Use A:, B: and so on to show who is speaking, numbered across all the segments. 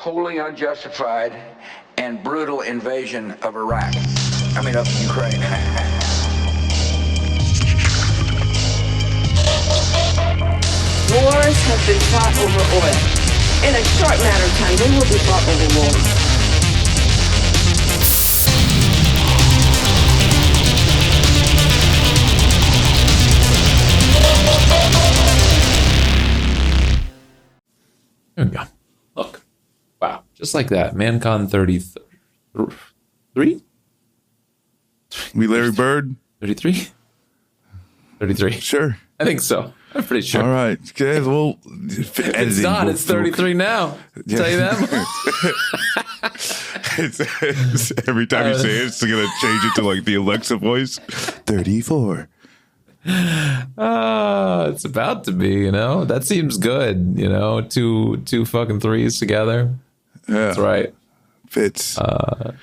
A: wholly unjustified and brutal invasion of Iraq. Of Ukraine.
B: Wars have been fought over oil. In a short matter of time, they will be fought over war.
C: There we go. Look. Wow. Just like that. Mancon 33?
D: We Larry Bird?
C: 33? 33.
D: Sure.
C: I think so. I'm pretty sure.
D: All right. Okay, well,
C: it's not. It's 33 now. Yeah. Tell you that.
D: it's every time you say it, it's going to change it to like the Alexa voice. 34.
C: It's about to be, That seems good, Two fucking threes together.
D: Yeah.
C: That's right.
D: Fits. Well,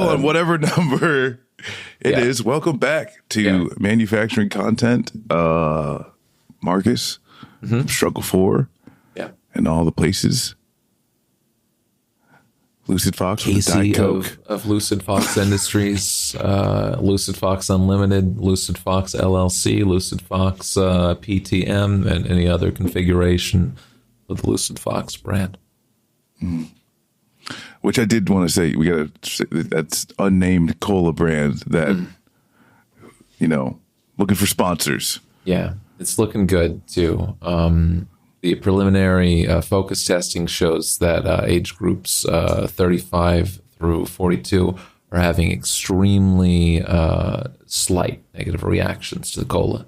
D: on whatever number it is, welcome back to Manufacturing Content. Marcus, Struggle 4, and all the places. Lucid Fox with
C: Casey
D: Diet Coke.
C: of Lucid Fox Industries, Lucid Fox Unlimited, Lucid Fox LLC, Lucid Fox PTM, and any other configuration of the Lucid Fox brand.
D: Which I did want to say, we got to, that's unnamed cola brand that, looking for sponsors.
C: Yeah, it's looking good too. The preliminary focus testing shows that age groups 35 through 42 are having extremely slight negative reactions to the cola.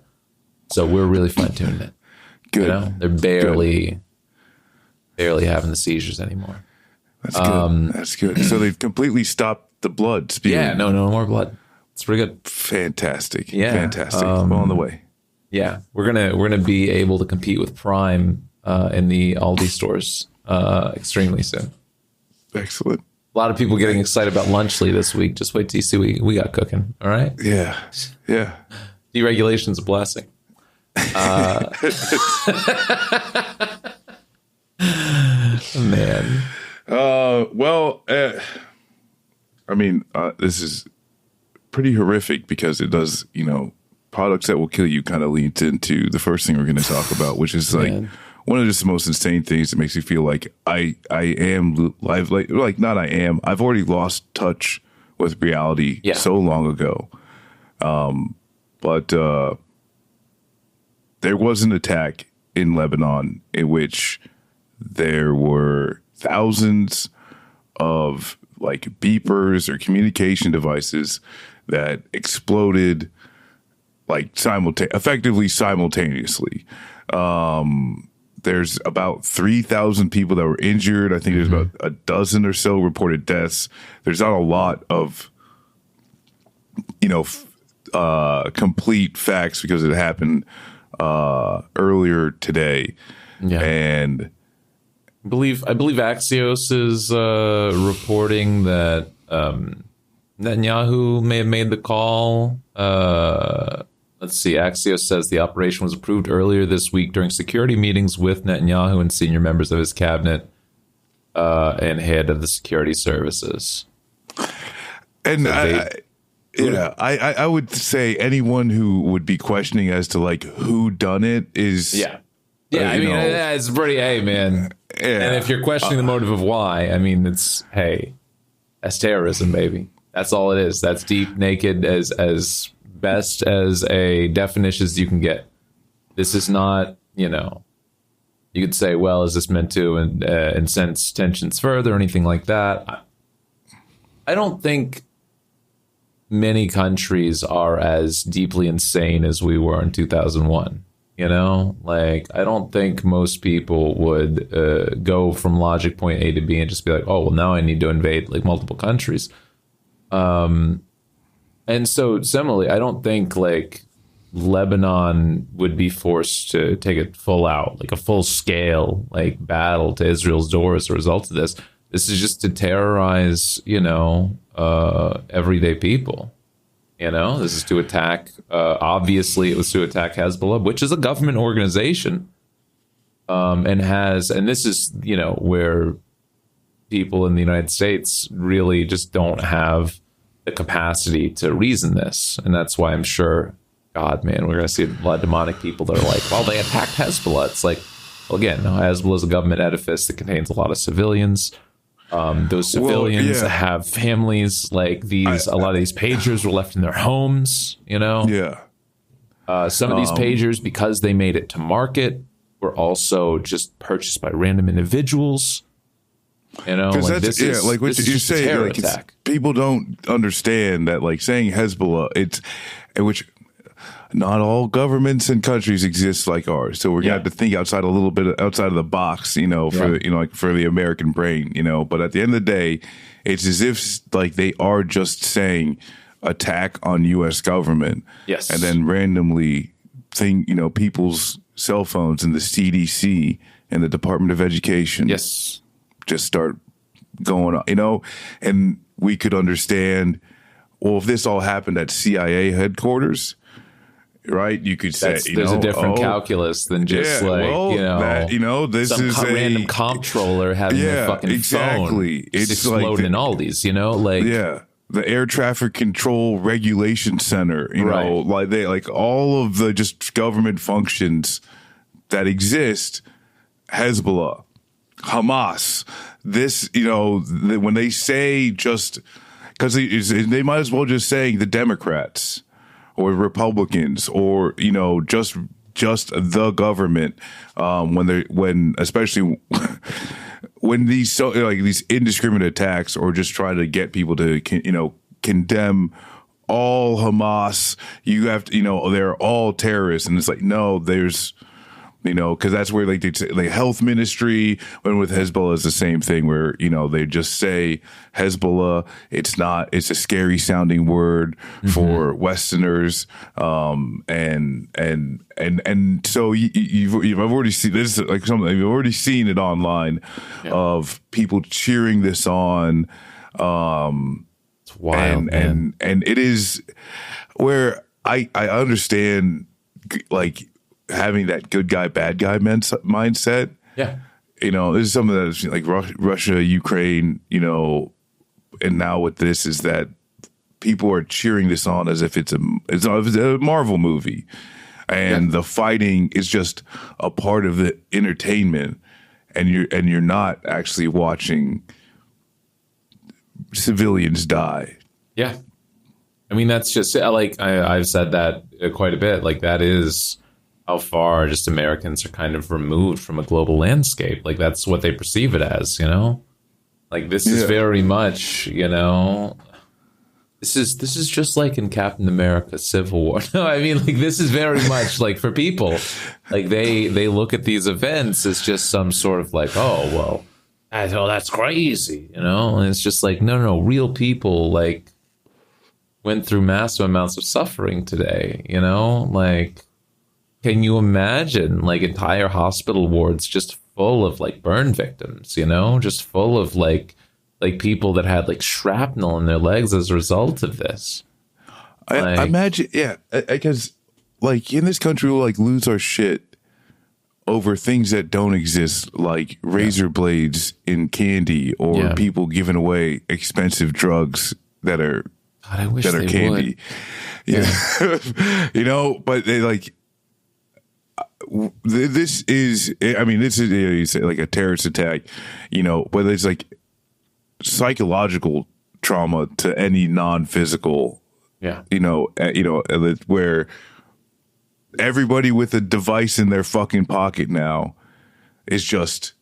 C: So we're really fine-tuning it.
D: Good.
C: They're barely having the seizures anymore.
D: That's good. That's good. So they've completely stopped the blood spewing.
C: Yeah, no more blood. It's pretty good.
D: Fantastic.
C: Yeah.
D: Fantastic. Well on the way.
C: Yeah, we're gonna be able to compete with Prime in the Aldi stores extremely soon.
D: Excellent.
C: A lot of people getting excited about Lunchly this week. Just wait till you see we got cooking. All right.
D: Yeah.
C: Deregulation's a blessing. Man.
D: This is pretty horrific because it does, products that will kill you kind of leads into the first thing we're going to talk about, which is like one of just the most insane things that makes me feel like I am live, not I am. I've already lost touch with reality so long ago. But there was an attack in Lebanon in which there were thousands of like beepers or communication devices that exploded like effectively simultaneously. There's about 3,000 people that were injured. I think there's about a dozen or so reported deaths. There's not a lot of, complete facts because it happened earlier today.
C: Yeah.
D: And
C: I believe Axios is reporting that Netanyahu may have made the call. Let's see. Axios says the operation was approved earlier this week during security meetings with Netanyahu and senior members of his cabinet and head of the security services.
D: And I would say anyone who would be questioning as to like who done it is
C: it's pretty man. Yeah. And if you're questioning the motive of why, that's terrorism, baby. That's all it is. That's deep, naked, as best as a definition as you can get. This is not, you could say, well, is this meant to incense tensions further or anything like that? I don't think many countries are as deeply insane as we were in 2001. I don't think most people would go from logic point A to B and just be like, oh, well, now I need to invade like multiple countries. And so similarly, I don't think like Lebanon would be forced to take it full out, like a full scale, like battle to Israel's door as a result of this. This is just to terrorize, everyday people. This is to attack. Obviously, it was to attack Hezbollah, which is a government organization. and this is, where people in the United States really just don't have the capacity to reason this. And that's why I'm sure, God, man, we're going to see a lot of demonic people that are like, well, they attacked Hezbollah. It's like, well, again, Hezbollah is a government edifice that contains a lot of civilians. Those civilians have families. Like a lot of these pagers were left in their homes,
D: Yeah.
C: Some of these pagers, because they made it to market, were also just purchased by random individuals.
D: Like this is like what you're saying. Like people don't understand that, like saying Hezbollah, which not all governments and countries exist like ours. So we're gonna have to think outside of the box, for the American brain, But at the end of the day, it's as if like they are just saying attack on U.S. government,
C: yes,
D: and then randomly people's cell phones and the CDC and the Department of Education,
C: yes,
D: just start going on, and we could understand, well, if this all happened at CIA headquarters, right? You could say
C: there's a different calculus than just
D: this
C: some
D: is
C: random comptroller having a fucking phone
D: it's
C: exploding
D: like
C: in Aldi's,
D: the air traffic control regulation center, like they like all of the just government functions that exist. Hezbollah, Hamas, this, when they say just because they might as well just saying the Democrats or Republicans or, just the government, especially when these indiscriminate attacks or just try to get people to, condemn all Hamas, you have to, they're all terrorists. And it's like, no, there's, because that's where like the health ministry, when with Hezbollah is the same thing where, they just say Hezbollah, it's a scary sounding word for Westerners. And so I've already seen this, like something you've already seen it online of people cheering this on.
C: It's wild,
D: and it is where I understand like having that good guy, bad guy mindset.
C: Yeah.
D: This is something that is like Russia, Ukraine, and now with this is that people are cheering this on as if it's a Marvel movie. And the fighting is just a part of the entertainment. And you're not actually watching civilians die.
C: Yeah. I mean, that's just like, I've said that quite a bit. Like that is how far just Americans are kind of removed from a global landscape. Like that's what they perceive it as, like this is very much, this is just like in Captain America Civil War. No, I mean, like this is very much like for people, like they look at these events as just some sort of like, oh, well, that's crazy, and it's just like, no, real people like went through massive amounts of suffering today, like, can you imagine like entire hospital wards just full of like burn victims, just full of like people that had like shrapnel in their legs as a result of this?
D: I imagine, because like in this country we'll like lose our shit over things that don't exist, like razor blades in candy or people giving away expensive drugs that are candy.
C: Would.
D: But they like. This is like a terrorist attack, but it's like psychological trauma to any non-physical, where everybody with a device in their fucking pocket now is just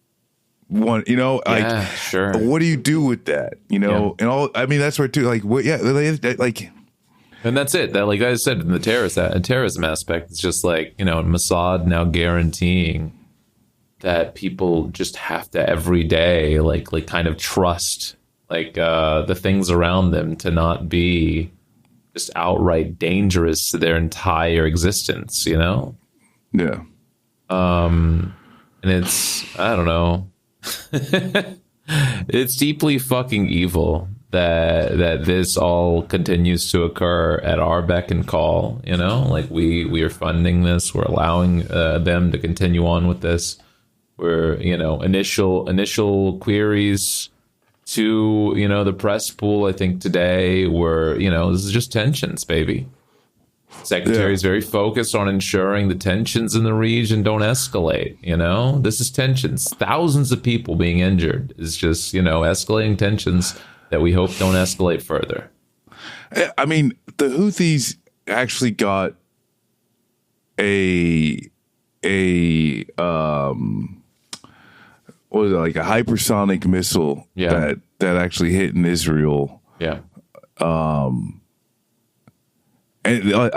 D: one,
C: sure.
D: What do you do with that? And all, I mean, that's where too, like, like,
C: and that's it. That, like I said, in the terrorism aspect, it's just like, Mossad now guaranteeing that people just have to every day, like kind of trust, like the things around them to not be just outright dangerous to their entire existence,
D: Yeah.
C: And it's, I don't know. It's deeply fucking evil that this all continues to occur at our beck and call, like we are funding this, we're allowing them to continue on with this, where, initial queries to, the press pool, I think today were, this is just tensions, baby. Secretary is very focused on ensuring the tensions in the region don't escalate. This is tensions. Thousands of people being injured is just, escalating tensions that we hope don't escalate further.
D: I mean, the Houthis actually got a what was it, like a hypersonic missile that actually hit in Israel.
C: Yeah.
D: And I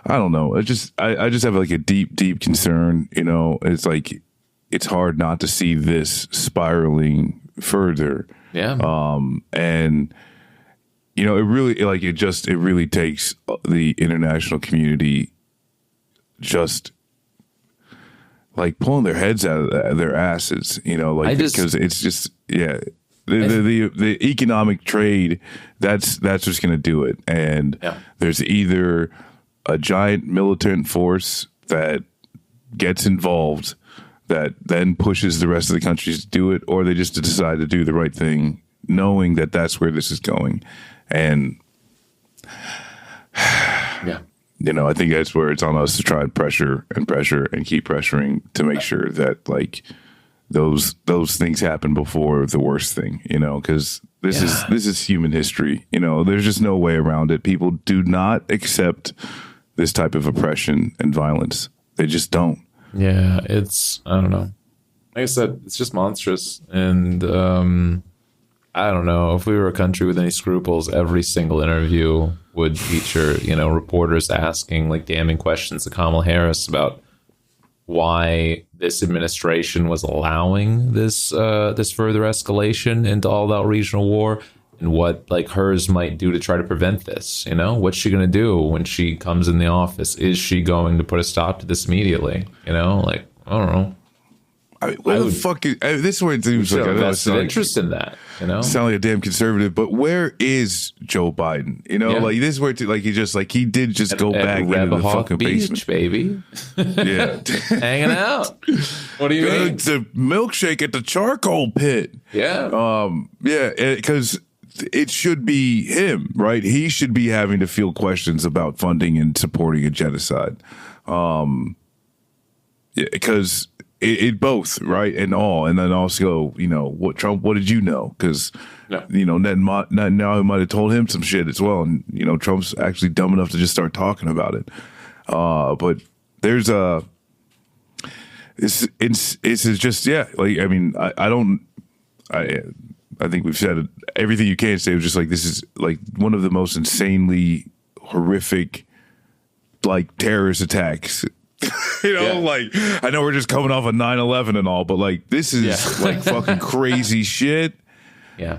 D: don't know. I just have like a deep concern. It's like it's hard not to see this spiraling further.
C: Yeah.
D: And it really it really takes the international community just like pulling their heads out of their asses. Because it's just the economic trade that's what's going to do it. And there's either a giant militant force that gets involved that then pushes the rest of the countries to do it, or they just decide to do the right thing knowing that that's where this is going. And I think that's where it's on us to try and pressure and keep pressuring to make sure that like those things happen before the worst thing, because this is human history. There's just no way around it. People do not accept this type of oppression and violence. They just don't.
C: Yeah, I don't know. Like I said, it's just monstrous. And I don't know, if we were a country with any scruples, every single interview would feature, reporters asking like damning questions to Kamala Harris about why this administration was allowing this further escalation into all-out regional war, and what like hers might do to try to prevent this. What's she going to do when she comes in the office? Is she going to put a stop to this immediately? I don't know.
D: Where the fuck is this? Is where it seems like
C: vested interest in that.
D: Sound like a damn conservative, but where is Joe Biden? Like this is where he did just go back into the fucking
C: Beach,
D: basement,
C: baby.
D: Yeah,
C: hanging out. What do you mean?
D: It's a milkshake at the charcoal pit.
C: Yeah,
D: because it should be him, right? He should be having to field questions about funding and supporting a genocide. Because. It both, right, and all, and then also, what Trump? What did you know? Because Netanyahu might have told him some shit as well, and Trump's actually dumb enough to just start talking about it. But there's it's just like I mean I think we've said everything you can say. It was just like this is like one of the most insanely horrific like terrorist attacks. Like I know we're just coming off of 9/11 and all, but like this is like fucking crazy shit.
C: Yeah.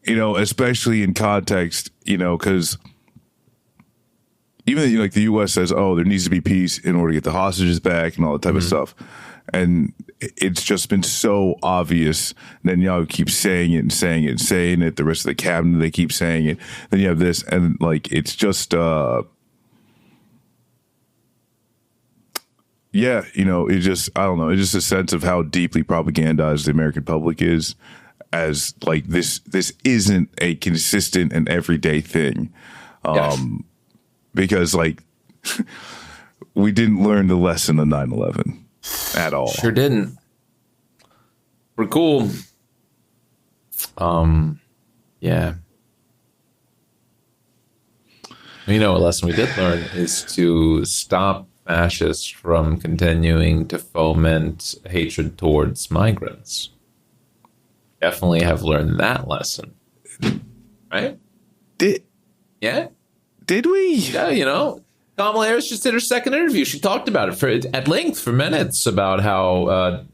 D: Especially in context, because even like the U.S. says, oh, there needs to be peace in order to get the hostages back and all that type of stuff. And it's just been so obvious. Then keeps saying it and saying it and saying it. The rest of the cabinet, they keep saying it. Then you have this, and like it's just it's just, I don't know. It's just a sense of how deeply propagandized the American public is, as like this isn't a consistent and everyday thing. Because like we didn't learn the lesson of 9/11 at all.
C: Sure didn't. We're cool. Yeah. A lesson we did learn is to stop fascists from continuing to foment hatred towards migrants. Definitely have learned that lesson. Right?
D: Did we?
C: Yeah, Kamala Harris just did her second interview. She talked about it at length for minutes about how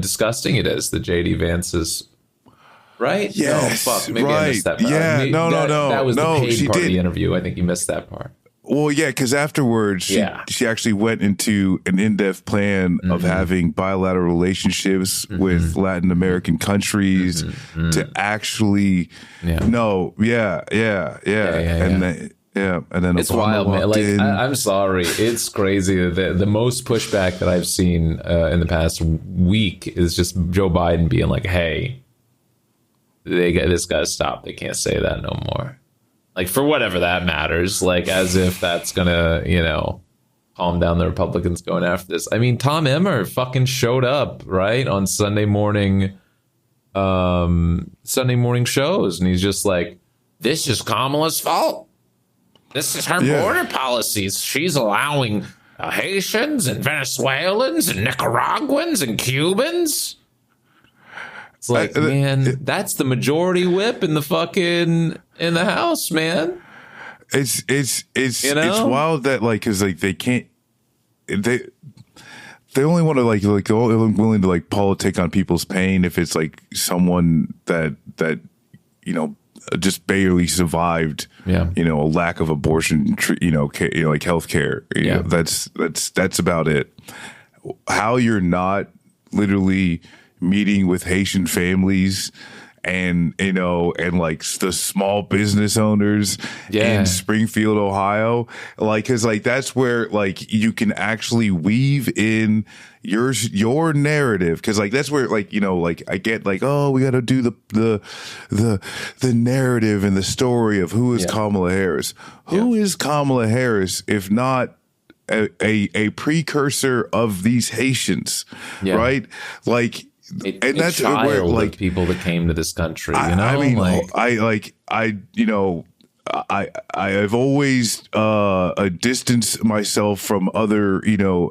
C: disgusting it is that JD Vance is. Right?
D: Yes.
C: No, fuck. Maybe I missed that part.
D: Yeah, no.
C: That was the paid part
D: did.
C: of the interview. I think you missed that part.
D: Well, yeah, because afterwards, she actually went into an in-depth plan of having bilateral relationships with Latin American countries to actually, and Yeah, and then
C: it's
D: Obama
C: wild, man.
D: walked
C: Like,
D: in.
C: I'm sorry, it's crazy. The most pushback that I've seen in the past week is just Joe Biden being like, "Hey, this got to stop. They can't say that no more." Like, for whatever that matters. Like, as if that's gonna, calm down the Republicans going after this. I mean, Tom Emmer fucking showed up right on Sunday morning shows, and he's just like, "This is Kamala's fault. This is her border policies. She's allowing Haitians and Venezuelans and Nicaraguans and Cubans." It's like, man, that's the majority whip in the House, man.
D: It's wild that like, cause like they can't, they only want to like they're willing to like politic on people's pain if it's like someone that just barely survived, a lack of abortion, like healthcare. That's about it. How you're not literally meeting with Haitian families and like the small business owners in Springfield, Ohio, like, cause like that's where like you can actually weave in your narrative, cause like that's where like like I get like, oh, we got to do the narrative and the story of who is Kamala Harris. Who is Kamala Harris if not a precursor of these Haitians, right? Like. And that's where like
C: people that came to this country,
D: I mean, I've always distanced myself from other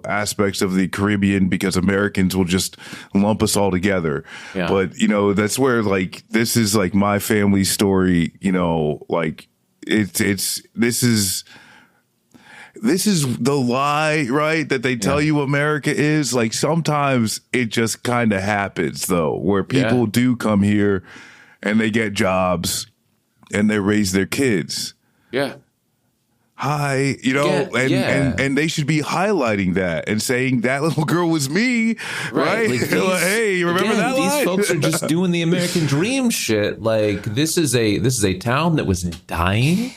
D: aspects of the Caribbean because Americans will just lump us all together. But that's where like this is like my family story. Like this is the lie, right? That they tell you America is. Like, sometimes it just kind of happens, though, where people do come here and they get jobs and they raise their kids.
C: Yeah.
D: Hi, and they should be highlighting that and saying that little girl was me, right? Like hey, you remember that line?
C: These folks are just doing the American dream shit. Like, this is a town that was dying.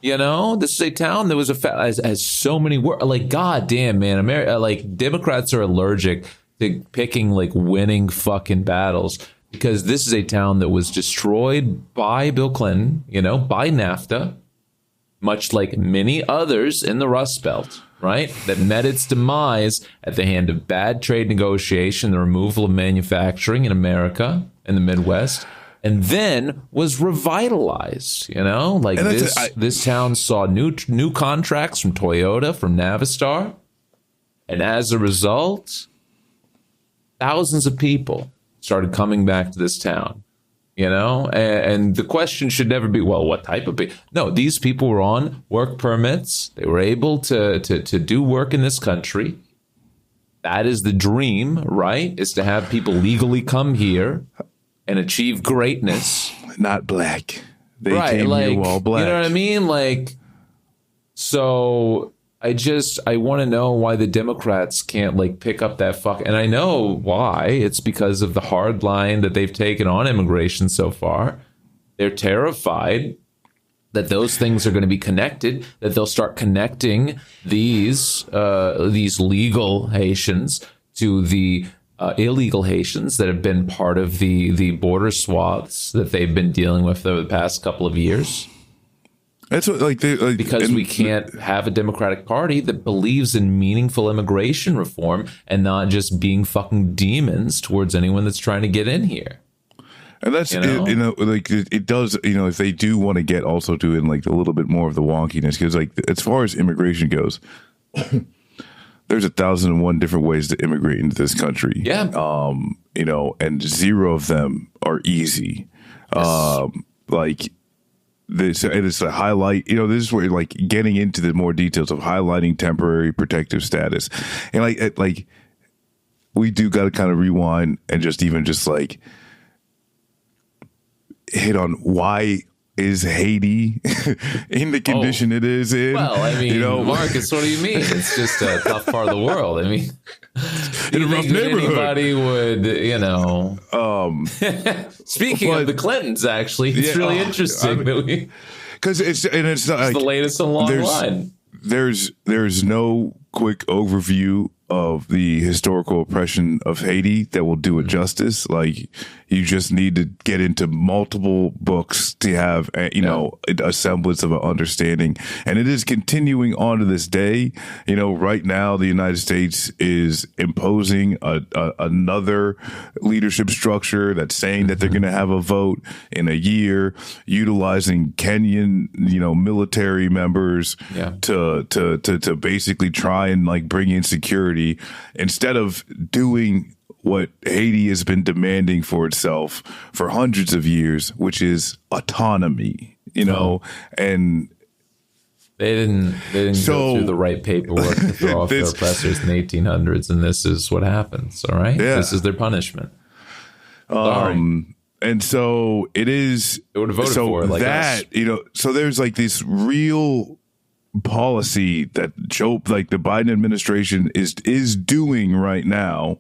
C: This is a town that was has so many like, goddamn, man, America, like Democrats are allergic to picking like winning fucking battles, because this is a town that was destroyed by Bill Clinton, by NAFTA, much like many others in the Rust Belt, right? That met its demise at the hand of bad trade negotiation, the removal of manufacturing in America and the Midwest. And then was revitalized, like this town saw new contracts from Toyota, from Navistar. And as a result, thousands of people started coming back to this town, and the question should never be, well, what type of people? No, these people were on work permits. They were able to do work in this country. That is the dream, right? Is to have people legally come here and achieve greatness.
D: Not black. They came here all black.
C: You know what I mean? Like, so I want to know why the Democrats can't like pick up that and I know why. It's because of the hard line that they've taken on immigration so far. They're terrified that those things are going to be connected, that they'll start connecting these legal Haitians to the illegal Haitians that have been part of the border swaths that they've been dealing with over the past couple of years.
D: That's what,
C: because we can't have a Democratic Party that believes in meaningful immigration reform and not just being fucking demons towards anyone that's trying to get in here.
D: And that's it does, if they do want to get also to in like a little bit more of the wonkiness, because like as far as immigration goes. There's 1,001 different ways to immigrate into this country.
C: Yeah.
D: And zero of them are easy. Yes. Like this, and it's a highlight, this is where like getting into the more details of highlighting temporary protective status. And like we do got to kind of rewind and just like hit on why is Haiti in the condition it is in?
C: Well, I mean, Marcus, what do you mean? It's just a tough part of the world. I mean,
D: in a rough neighborhood.
C: Anybody would, Speaking of the Clintons, actually, it's really interesting that we.
D: because it's not
C: It's
D: like,
C: the latest in a long line.
D: There's no quick overview of the historical oppression of Haiti that will do it justice. Like, you just need to get into multiple books to have, a semblance of an understanding. And it is continuing on to this day. Right now, the United States is imposing another leadership structure that's saying that they're going to have a vote in a year, utilizing Kenyan, military members to basically try and like bring in security instead of doing what Haiti has been demanding for itself for hundreds of years, which is autonomy, and
C: they didn't go through the right paperwork to throw off their oppressors in the 1800s, and this is what happens. All right, this is their punishment. Sorry.
D: And so it is.
C: They would have voted for it like
D: that.
C: Us.
D: So there's like this real policy that the Biden administration is doing right now.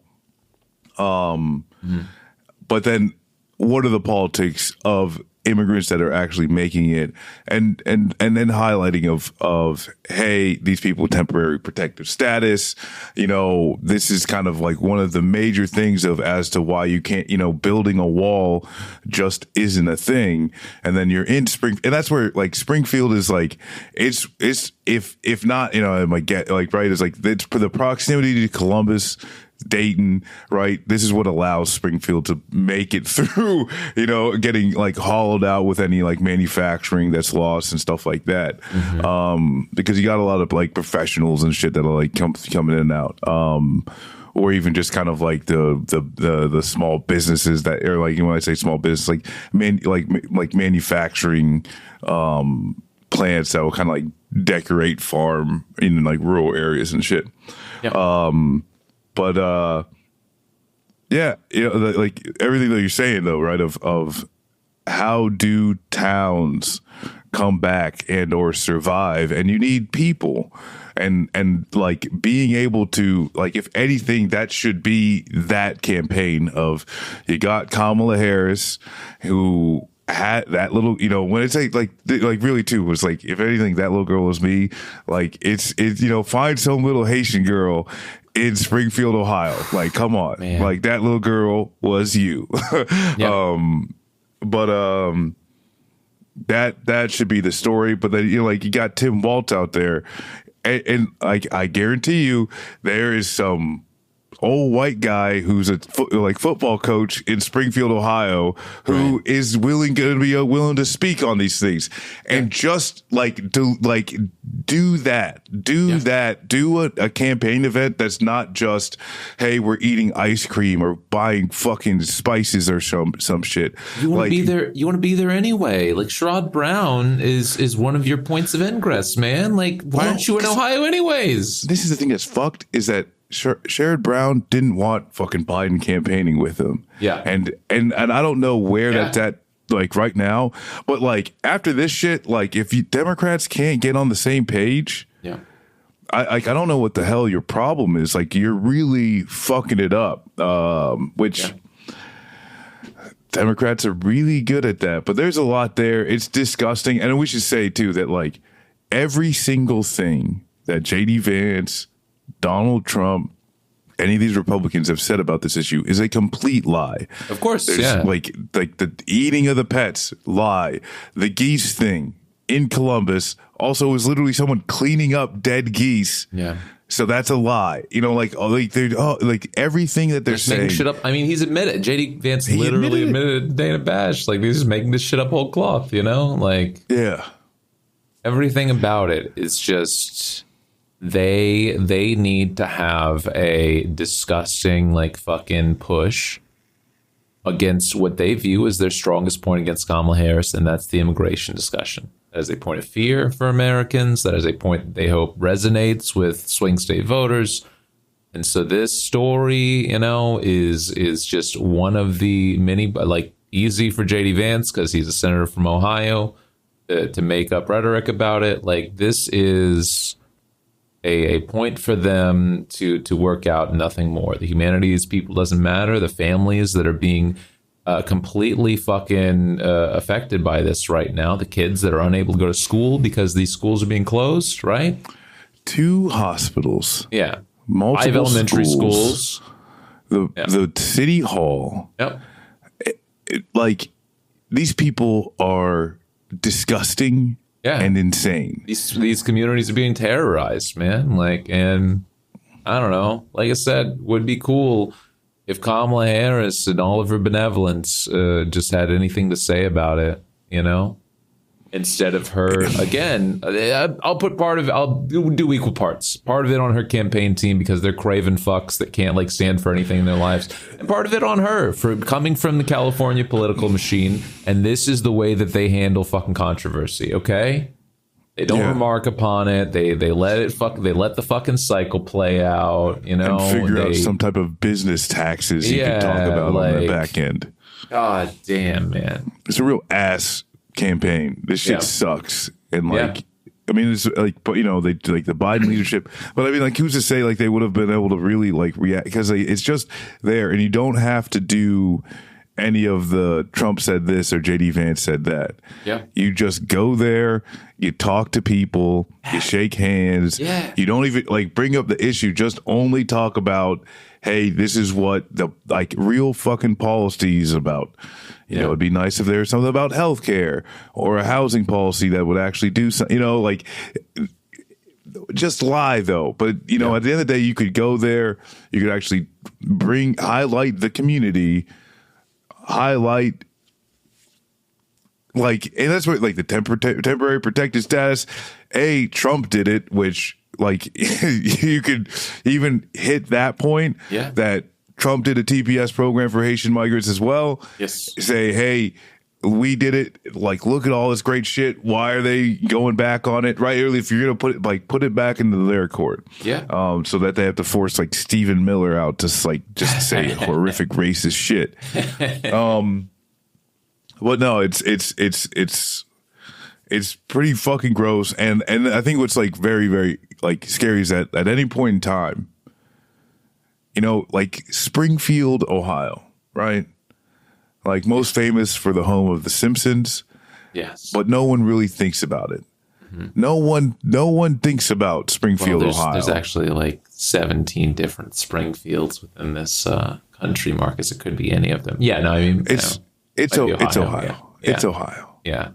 D: But then what are the politics of immigrants that are actually making it and then highlighting of, hey, these people with temporary protective status, this is kind of like one of the major things as to why you can't, building a wall just isn't a thing. And then you're in and that's where like Springfield is like, it's if not, it might get like, right. It's like it's for the proximity to Columbus, Dayton, right? This is what allows Springfield to make it through, getting like hollowed out with any like manufacturing that's lost and stuff like that. Because you got a lot of like professionals and shit that'll like coming in and out. Or even just kind of like the small businesses that are like, when I say small business, like manufacturing plants that will kind of like decorate farm in like rural areas and shit. Yeah. But like everything that you're saying though, right? Of how do towns come back and or survive? And you need people, and like being able to, like, if anything, that should be that campaign of, you got Kamala Harris, who had that little, when it's like really too was like, if anything, that little girl was me. Like it's find some little Haitian girl in Springfield, Ohio. Like, come on. Man. Like, that little girl was you. Yep. That should be the story. But then, you got Tim Waltz out there. And I guarantee you there is some old white guy who's a football coach in Springfield, Ohio, who is willing to speak on these things, and just do a campaign event that's not just, hey, we're eating ice cream or buying fucking spices or some shit.
C: You want to be there. You want to be there anyway. Like, Sherrod Brown is one of your points of ingress, man. Like, why aren't you in Ohio anyways?
D: This is the thing that's fucked, is that Sherrod Brown didn't want fucking Biden campaigning with him. Yeah. And I don't know where that's at, like, right now. But, like, after this shit, like, if Democrats can't get on the same page, I don't know what the hell your problem is. Like, you're really fucking it up, which Democrats are really good at that. But there's a lot there. It's disgusting. And we should say, too, that, like, every single thing that J.D. Vance, Donald Trump, any of these Republicans have said about this issue is a complete lie.
C: Of course,
D: like the eating of the pets, lie. The geese thing in Columbus also was literally someone cleaning up dead geese. Yeah. So that's a lie. Like everything that they're saying.
C: Shit up. I mean, he's admitted. J.D. Vance literally admitted it. Dana Bash. Like, they're just making this shit up whole cloth, Like,
D: yeah.
C: Everything about it is just... They need to have a disgusting, like, fucking push against what they view as their strongest point against Kamala Harris, and that's the immigration discussion. That is a point of fear for Americans. That is a point they hope resonates with swing state voters. And so this story, is just one of the many, like, easy for J.D. Vance because he's a senator from Ohio to make up rhetoric about it. Like, this is a point for them to work out, nothing more. The humanities people doesn't matter. The families that are being completely fucking affected by this right now. The kids that are unable to go to school because these schools are being closed, right?
D: 2 hospitals.
C: Yeah.
D: Multiple
C: 5 elementary schools.
D: The city hall.
C: Yep.
D: Like, these people are disgusting and insane.
C: These communities are being terrorized, man. Like, and I don't know. Like I said, would be cool if Kamala Harris and all of her benevolence just had anything to say about it, you know? Instead of her, again, I'll do equal parts. Part of it on her campaign team because they're craven fucks that can't like stand for anything in their lives. And part of it on her for coming from the California political machine. And this is the way that they handle fucking controversy, okay? They don't remark upon it. They let the fucking cycle play out, you know?
D: And figure out some type of business taxes you can talk about on the back end.
C: God damn, man.
D: It's a real ass campaign. This shit sucks. And like, I mean, it's like, but you know, they like the Biden leadership, but I mean, like, who's to say like they would have been able to really like react because it's just there, and you don't have to do any of the Trump said this or JD Vance said that.
C: Yeah,
D: you just go there, you talk to people, you shake hands.
C: Yeah,
D: you don't even like bring up the issue. Just only talk about, hey, this is what the like real fucking policy is about. You know, it'd be nice if there was something about healthcare or a housing policy that would actually do something, you know, like just lie though. But, you know, at the end of the day, you could go there, you could actually highlight the community, highlight like, and that's what like the temporary protected status. Trump did it, which like you could even hit that point that Trump did a TPS program for Haitian migrants as well.
C: Yes.
D: Say, hey, we did it. Like, look at all this great shit. Why are they going back on it? Right. If you're going to put it back into their court.
C: Yeah.
D: So that they have to force like Stephen Miller out to just say horrific racist shit. But no, it's pretty fucking gross. And I think what's like very, very like scary is that at any point in time, you know, like Springfield, Ohio, right? Like most famous for the home of The Simpsons.
C: Yes.
D: But no one really thinks about it. Mm-hmm. No one thinks about Springfield, Ohio.
C: There's actually like 17 different Springfields within this country, Marcus. It could be any of them. Yeah, no, I mean,
D: it's Ohio.
C: Yeah.
D: It's Ohio.
C: Yeah.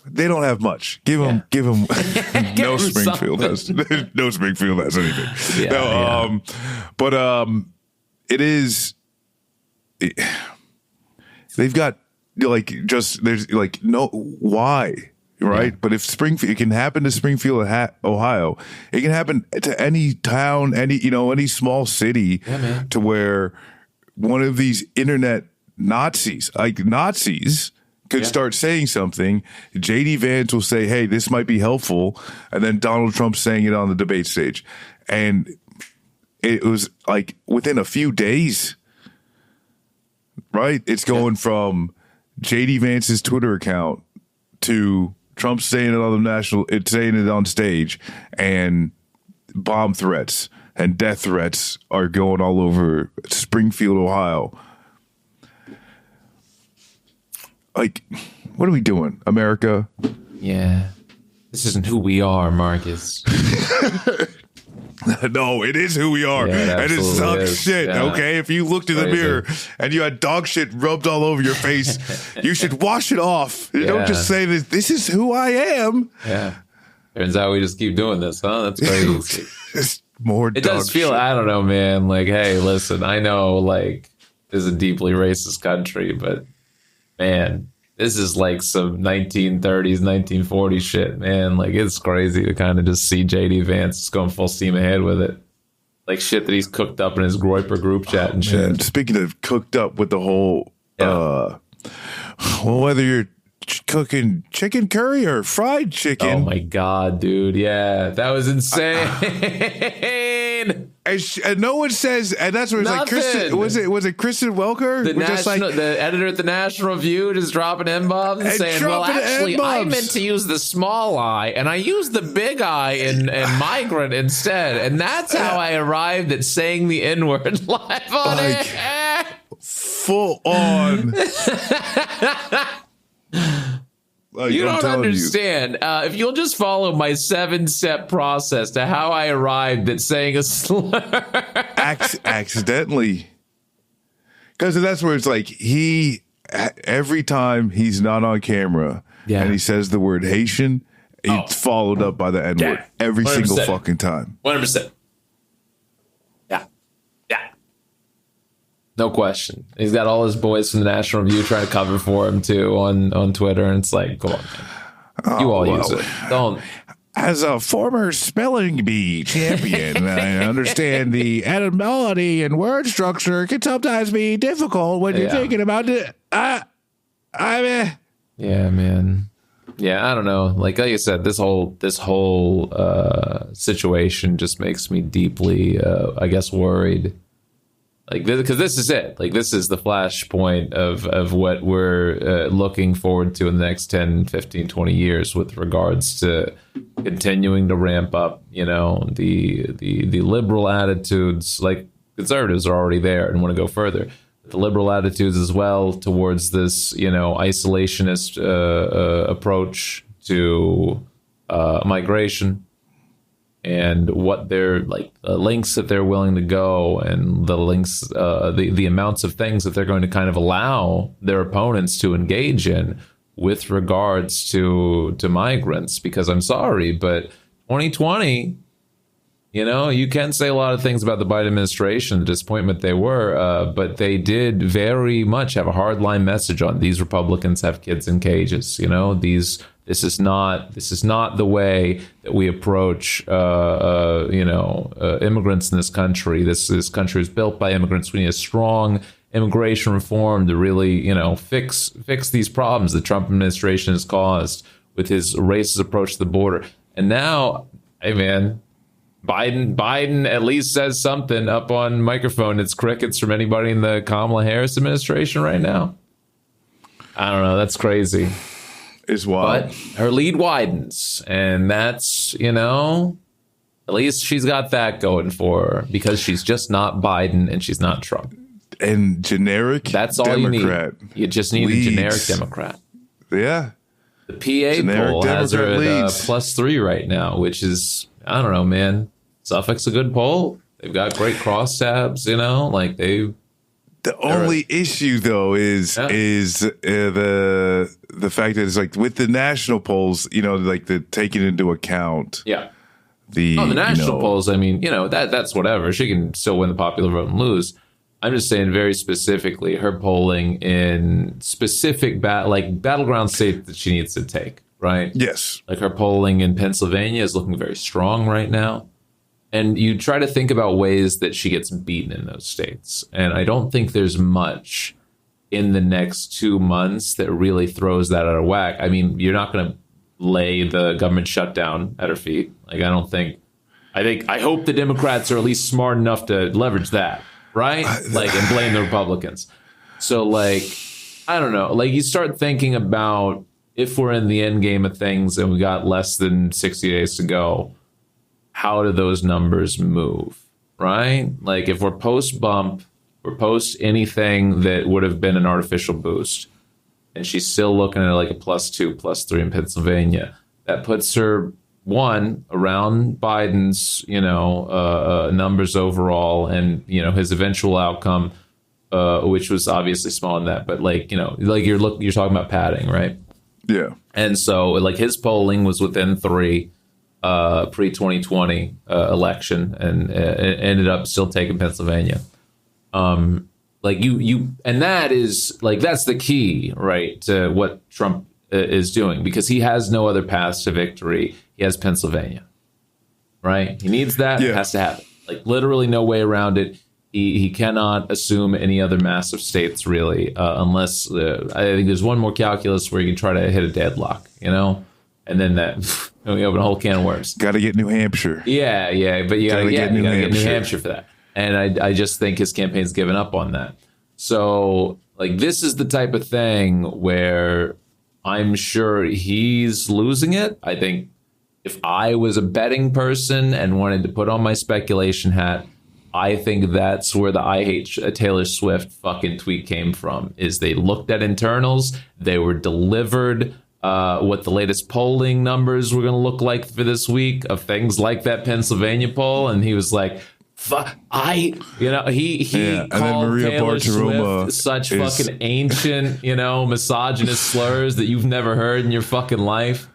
D: They don't have much. Give them no Springfield has no Springfield has anything.
C: Yeah,
D: no, but it is. They've got like just there's like no why right, but if Springfield, it can happen to Springfield, Ohio. It can happen to any town, any small city, to where one of these internet Nazis, could start saying something. JD Vance will say, hey, this might be helpful. And then Donald Trump saying it on the debate stage. And it was like within a few days, right? It's going from JD Vance's Twitter account to Trump saying it on stage, and bomb threats and death threats are going all over Springfield, Ohio. Like, what are we doing, America?
C: Yeah. This isn't who we are, Marcus.
D: No, it is who we are.
C: Yeah,
D: and it sucks shit, okay? If you looked in the mirror and you had dog shit rubbed all over your face, you should wash it off. Yeah. Don't just say this is who I am.
C: Yeah. Turns out we just keep doing this, huh? That's crazy.
D: Just more dog
C: It does feel, shit. I don't know, man. Like, hey, listen, I know, like, this is a deeply racist country, but man, this is like some 1930s, 1940s shit, man. Like, it's crazy to kind of just see JD Vance just going full steam ahead with it. Like shit that he's cooked up in his Groyper group chat and shit.
D: Man, speaking of cooked up with the whole, whether you're cooking chicken curry or fried chicken.
C: Oh my God, dude. Yeah, that was insane.
D: And no one says, and that's where it's like, Kristen, was it Kristen Welker?
C: The editor at the National Review just dropping M-bombs and saying, well, actually, I meant to use the small I, and I used the big I in migrant instead. And that's how I arrived at saying the N-word live on it.
D: full on. Like,
C: You don't understand. If you'll just follow my 7-step process to how I arrived at saying a slur.
D: Accidentally. Because that's where it's like every time he's not on camera and he says the word Haitian, it's followed up by the N-word every
C: 100%.
D: single fucking time.
C: 100%. Yeah. No question. He's got all his boys from the National Review trying to cover for him too on Twitter, and it's like, come on, man. You all use it. Don't.
D: As a former spelling bee champion, I understand the etymology and word structure can sometimes be difficult when you're thinking about it. Yeah,
C: man. Yeah, I don't know. Like I said, this whole situation just makes me deeply, I guess, worried. Like, because this is it. Like, this is the flashpoint of what we're looking forward to in the next 10, 15, 20 years with regards to continuing to ramp up, the liberal attitudes. Like, conservatives are already there and want to go further. But the liberal attitudes as well towards this, isolationist approach to migration. And what they're like, the lengths that they're willing to go, and the lengths, the amounts of things that they're going to kind of allow their opponents to engage in with regards to migrants. Because I'm sorry, but 2020, you can say a lot of things about the Biden administration, the disappointment they were, but they did very much have a hardline message on these Republicans have kids in cages. This is not the way that we approach, immigrants in this country. This country is built by immigrants. We need a strong immigration reform to really, fix these problems the Trump administration has caused with his racist approach to the border. And now, hey man, Biden at least says something up on microphone. It's crickets from anybody in the Kamala Harris administration right now. I don't know. That's crazy.
D: Is wild.
C: But her lead widens, and that's, at least she's got that going for her, because she's just not Biden and she's not Trump.
D: And generic
C: That's all
D: Democrat
C: you need. You just need a generic Democrat.
D: Yeah.
C: The PA
D: Generic
C: poll has her at
D: leads.
C: +3 right now, which is, I don't know, man. Suffolk's a good poll. They've got great crosstabs, like they...
D: The only issue, though, is the fact that it's like with the national polls, like the taking into account.
C: Yeah.
D: The
C: national polls, I mean, that's whatever. She can still win the popular vote and lose. I'm just saying very specifically her polling in specific battleground states that she needs to take, right?
D: Yes.
C: Like her polling in Pennsylvania is looking very strong right now. And you try to think about ways that she gets beaten in those states. And I don't think there's much in the next 2 months that really throws that out of whack. I mean, you're not going to lay the government shutdown at her feet. Like, I hope the Democrats are at least smart enough to leverage that, right? And blame the Republicans. So, I don't know. You start thinking about if we're in the end game of things and we got less than 60 days to go, how do those numbers move, right? If we're post bump, we're post anything that would have been an artificial boost, and she's still looking at a +2, +3 in Pennsylvania, that puts her around Biden's, numbers overall, and his eventual outcome, which was obviously small in that, but you're talking about padding, right?
D: Yeah.
C: And so his polling was within 3. Pre-2020 election, and ended up still taking Pennsylvania. And that is that's the key, right, to what Trump is doing, because he has no other path to victory. He has Pennsylvania, right? He needs that.
D: Yeah.
C: It has to have it. Literally no way around it. He cannot assume any other massive states really, unless I think there's one more calculus where you can try to hit a deadlock, and then that. We open a whole can of worms.
D: Got to get New Hampshire.
C: Yeah, but you got to get New Hampshire for that. And I just think his campaign's given up on that. So, this is the type of thing where I'm sure he's losing it. I think if I was a betting person and wanted to put on my speculation hat, I think that's where the I hate Taylor Swift fucking tweet came from, is they looked at internals, they were delivered what the latest polling numbers were going to look like for this week of things like that Pennsylvania poll, and he was like, he called
D: Maria
C: Taylor
D: Bartiromo
C: Swift such fucking ancient, misogynist slurs that you've never heard in your fucking life.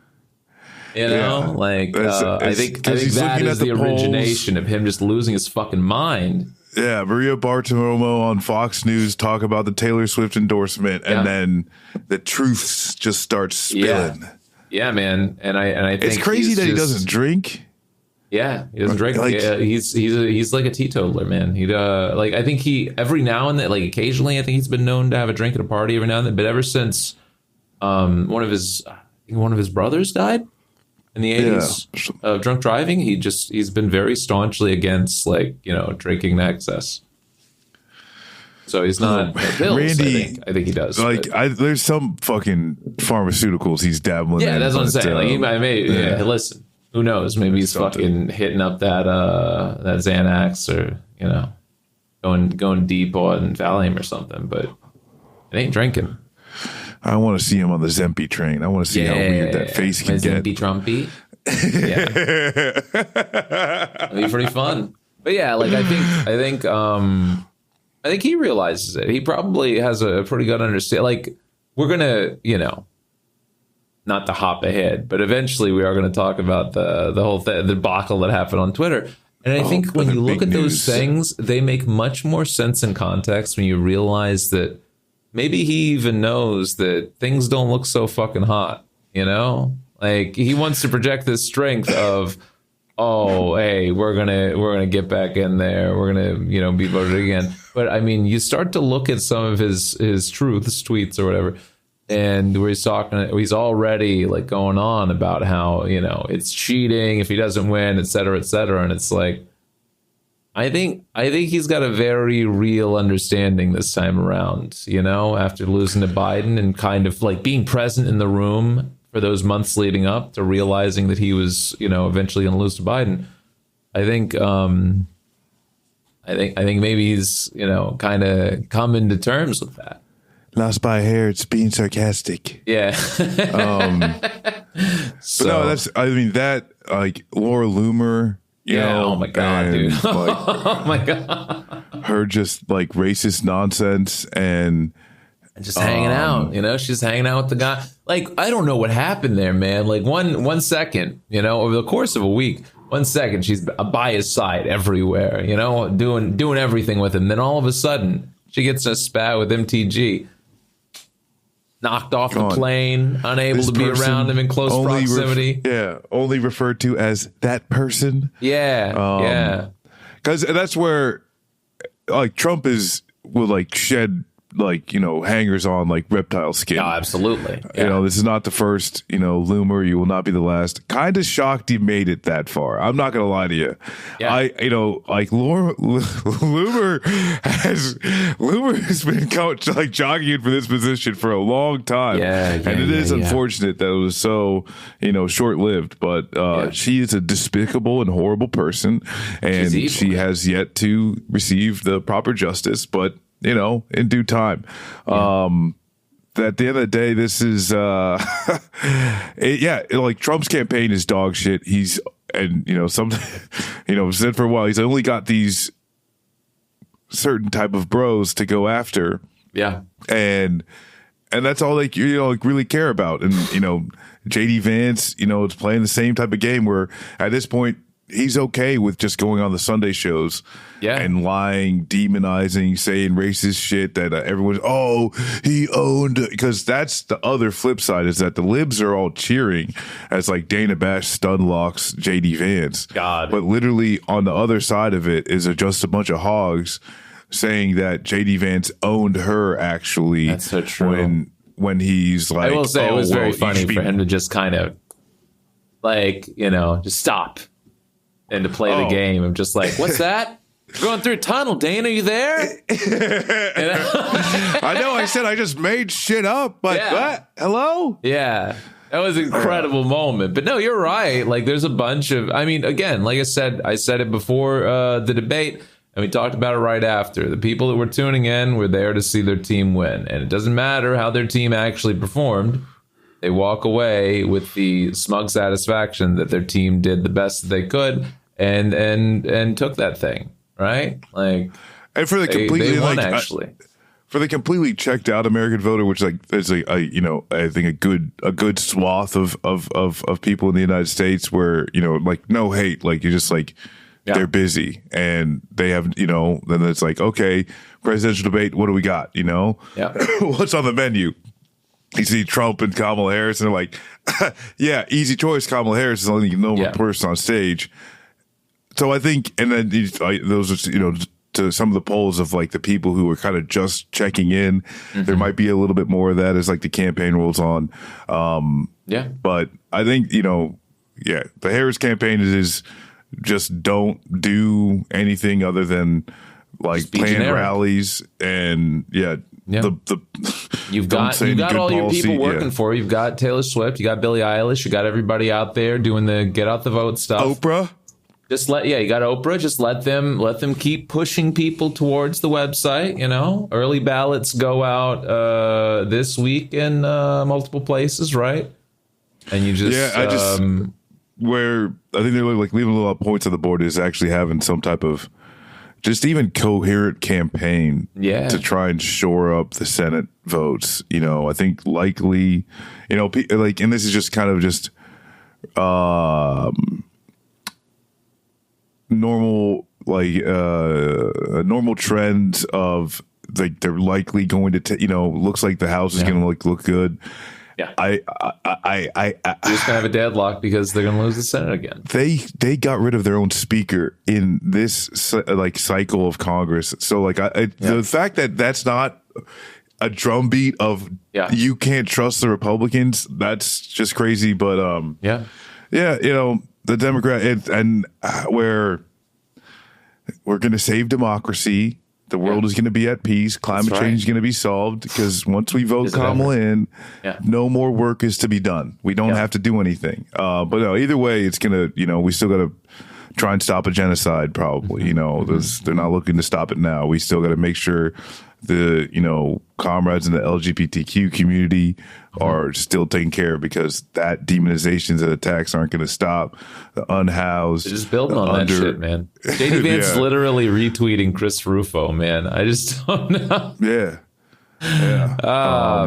C: I think that is the origination of him just losing his fucking mind.
D: Yeah, Maria Bartiromo on Fox News talk about the Taylor Swift endorsement, and then the truths just start spilling.
C: Yeah, man, and I think
D: it's crazy that he doesn't drink.
C: Yeah, he doesn't drink. He's like a teetotaler, man. I think he every now and then, like occasionally, I think he's been known to have a drink at a party every now and then. But ever since one of his brothers died in the 80s of drunk driving, he's been very staunchly against drinking in excess. So he's not pills,
D: Randy.
C: I think he does.
D: There's some fucking pharmaceuticals he's dabbling in.
C: Yeah, that's what I'm saying. Listen. Who knows? Maybe he's fucking hitting up that Xanax, or going deep on Valium or something. But it ain't drinking.
D: I want to see him on the Zempi train. I want to see how weird that face can get.
C: Zempi Trumpy. Yeah, it'll be pretty fun. But yeah, I think he realizes it. He probably has a pretty good understanding. Like, we're gonna, not to hop ahead, but eventually we are going to talk about the whole the debacle that happened on Twitter. And I think when you look at those things, they make much more sense in context when you realize that maybe he even knows that things don't look so fucking hot, Like, he wants to project this strength of, oh, hey, we're gonna get back in there, we're gonna be voted again. But I mean, you start to look at some of his tweets or whatever, and where he's he's already going on about how, it's cheating if he doesn't win, et cetera, and it's like, I think he's got a very real understanding this time around, after losing to Biden and kind of being present in the room for those months leading up to realizing that he was, eventually going to lose to Biden. I think maybe he's, kind of coming to terms with that.
D: Lost by a hair, it's being sarcastic.
C: Yeah.
D: But no, Laura Loomer,
C: oh my God, dude. Oh my God.
D: Her just racist nonsense and
C: just hanging out, she's hanging out with the guy. I don't know what happened there, man. One second, over the course of a week, 1 second, she's by his side everywhere, doing everything with him. Then all of a sudden, she gets in a spat with MTG. Knocked off the plane, unable to be around him in close proximity.
D: Only referred to as that person.
C: Yeah.
D: Because that's where, Trump will shed hangers on reptile skin.
C: Oh, absolutely. Yeah.
D: This is not the first, Loomer. You will not be the last. Kind of shocked you made it that far. I'm not going to lie to you. Yeah. Loomer has been jockeying for this position for a long time. And it is unfortunate that it was so, short lived, but she is a despicable and horrible person, and she has yet to receive the proper justice, but in due time. At the end of the day, this is, Trump's campaign is dog shit. Said for a while, he's only got these certain type of bros to go after.
C: Yeah.
D: And that's all they, really care about. And, JD Vance, is playing the same type of game where at this point, he's okay with just going on the Sunday shows and lying, demonizing, saying racist shit that everyone's, he owned, because that's the other flip side, is that the libs are all cheering as Dana Bash stunlocks JD Vance.
C: God.
D: But literally on the other side of it is just a bunch of hogs saying that JD Vance owned her, actually.
C: That's so true.
D: When he's
C: I will say it was very funny for him to just kind of just stop. And to play the game of just what's that? You're going through a tunnel, Dana, are you there?
D: I know, I said I just made shit up, but what? Hello?
C: Yeah. That was an incredible moment. But no, you're right. There's a bunch of, again, like I said it before the debate, And we talked about it right after. The people that were tuning in were there to see their team win. And it doesn't matter how their team actually performed. They walk away with the smug satisfaction that their team did the best that they could and took that thing, right? Like,
D: and for the completely
C: they won,
D: like
C: actually.
D: For the completely checked out American voter, which is I think a good swath of people in the United States where, like no hate, like you're just like, they're busy and they have, then it's like, okay, presidential debate. What do we got? What's on the menu? You see Trump and Kamala Harris and they're like, yeah, easy choice. Kamala Harris is the only known person on stage. So I think, and then those are, to some of the polls of like the people who are kind of just checking in, there might be a little bit more of that as like the campaign rolls on. But I think, the Harris campaign is just don't do anything other than like plan rallies and you've got all your people working for you. You've got Taylor Swift, you got Billie Eilish, you got everybody out there doing the get out the vote stuff. Oprah.
C: You got Oprah. Just let them keep pushing people towards the website. Early ballots go out this week in multiple places, right? And you just
D: where I think they're like leaving a little points on the board is actually having some type of just even coherent campaign to try and shore up the Senate votes. I think likely, like, and this is just kind of just normal, like normal trends of like they're likely going to looks like the House is going to look good.
C: Yeah,
D: I
C: just gonna have a deadlock because they're gonna lose the Senate again.
D: They got rid of their own speaker in this like cycle of Congress. So like the fact that that's not a drumbeat of you can't trust the Republicans, that's just crazy. But the Democrat and where we're gonna save democracy. The world is going to be at peace. Climate change is going to be solved because once we vote Kamala in, no more work is to be done. We don't have to do anything. But no, either way, it's going to, we still got to try and stop a genocide probably. They're not looking to stop it now. We still got to make sure the, comrades in the LGBTQ community are still taken care of because that demonizations and attacks aren't going to stop. The unhoused.
C: They're just building on that shit, man. JD Vance is literally retweeting Chris Rufo, man. I just don't know.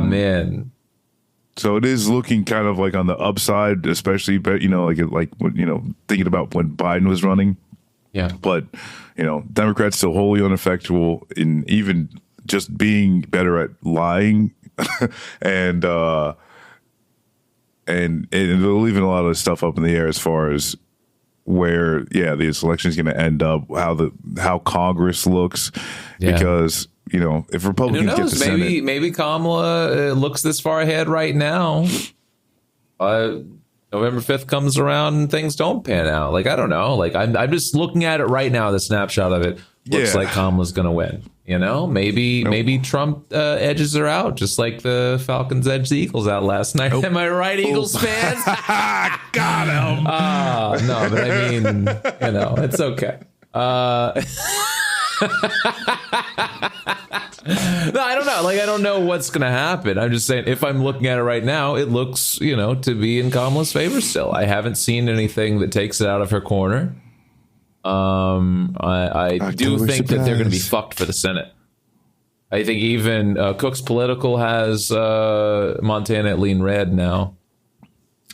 C: Man.
D: So it is looking kind of like on the upside, especially, but thinking about when Biden was running.
C: Yeah.
D: But, Democrats still wholly ineffectual in even just being better at lying and they're leaving a lot of stuff up in the air as far as where this election is going to end up, how Congress looks, because if Republicans get the Senate,
C: maybe Kamala looks this far ahead right now. November 5th comes around and things don't pan out. Like, I don't know. Like, I'm just looking at it right now. The snapshot of it looks like Kamala's going to win. Maybe Trump edges her out, just like the Falcons edged the Eagles out last night. Am I right, Eagles fans?
D: Got him.
C: No, but I mean, it's okay. No, I don't know. Like, I don't know what's going to happen. I'm just saying, if I'm looking at it right now, it looks, to be in Kamala's favor still. I haven't seen anything that takes it out of her corner. I do think that they're going to be fucked for the Senate. I think even Cook's Political has Montana at lean red now.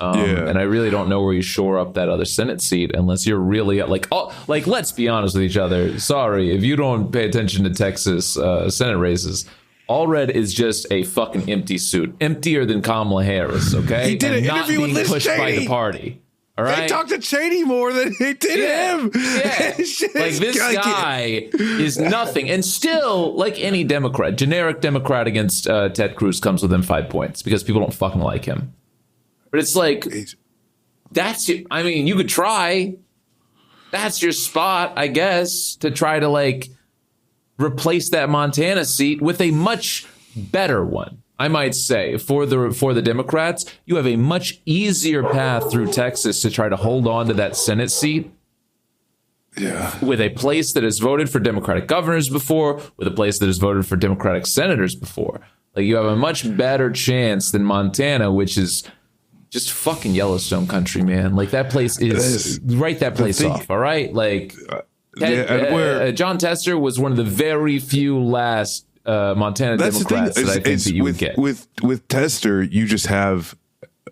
C: And I really don't know where you shore up that other Senate seat unless you're really let's be honest with each other. Sorry, if you don't pay attention to Texas Senate races, Allred is just a fucking empty suit, emptier than Kamala Harris. Okay,
D: he did an interview with Liz
C: pushed
D: Cheney
C: by the party. All right,
D: they talked to Cheney more than they did him.
C: Yeah. Like, this guy is nothing, and still, like any Democrat, generic Democrat against Ted Cruz comes within 5 points because people don't fucking like him. But it's like, you could try. That's your spot, I guess, to try to replace that Montana seat with a much better one. I might say for the Democrats, you have a much easier path through Texas to try to hold on to that Senate seat with a place that has voted for Democratic governors before, with a place that has voted for Democratic senators before. Like, you have a much better chance than Montana, which is just fucking Yellowstone country, man. Like, that place is write that place off. All right. Like, John Tester was one of the very few last Montana Democrats that I think that you would get.
D: With Tester, you just have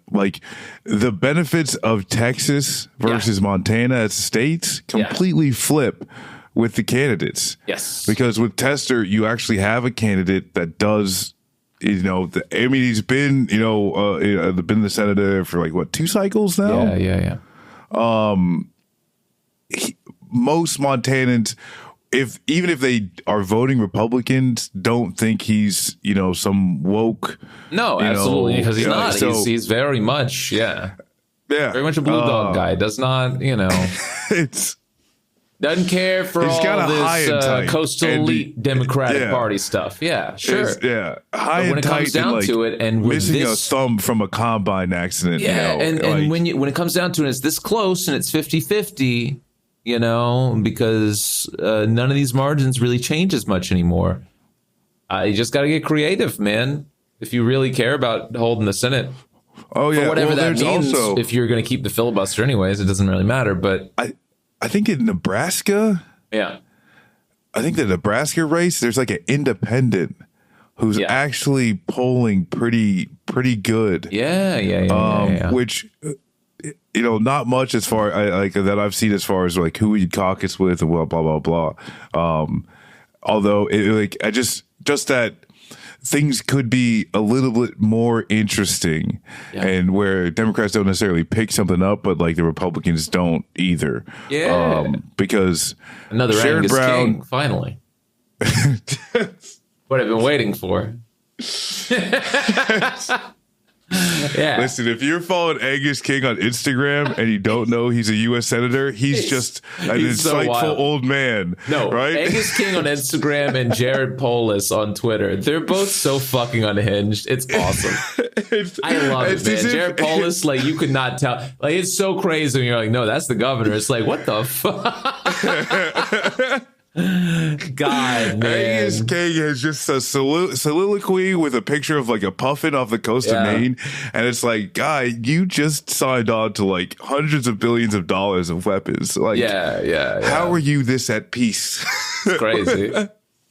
D: like the benefits of Texas versus Montana as states completely flip with the candidates.
C: Yes.
D: Because with Tester, you actually have a candidate that does, he's been, been the senator for like what, 2 cycles now?
C: Yeah.
D: Most Montanans, even if they are voting Republicans, don't think he's, some woke.
C: No, absolutely, because he's not. So, he's very much, very much a blue dog guy. Does not, doesn't care for all this coastal elite Democratic Party stuff. Yeah, sure.
D: High
C: but when it comes down to it, and with
D: missing a thumb from a combine accident.
C: And when it comes down to it, it's this close and it's 50-50. Because none of these margins really change as much anymore. You just got to get creative, man. If you really care about holding the Senate.
D: Oh, yeah.
C: For whatever that means,
D: also,
C: if you're going to keep the filibuster anyways, it doesn't really matter. But
D: I think in Nebraska, I think the Nebraska race, there's like an independent who's actually polling pretty good.
C: Yeah.
D: Which... not much as far like that I've seen as far as like who you'd caucus with and blah blah blah. Although just that things could be a little bit more interesting, and where Democrats don't necessarily pick something up, but like the Republicans don't either. Because
C: another
D: Sharon
C: Angus
D: Brown
C: King, finally. What I've been waiting for.
D: Listen, if you're following Angus King on Instagram and you don't know he's a U.S. Senator, he's just an insightful old man.
C: No,
D: right?
C: Angus King on Instagram and Jared Polis on Twitter. They're both so fucking unhinged. It's awesome. I love it, man. Jared Polis, like, you could not tell. Like, it's so crazy when you're like, no, that's the governor. It's like, what the fuck? God, man.
D: Angus King has just a soliloquy with a picture of like a puffin off the coast of Maine, and it's like, guy, you just signed on to like hundreds of billions of dollars of weapons. Like, how are you this at peace?
C: It's crazy.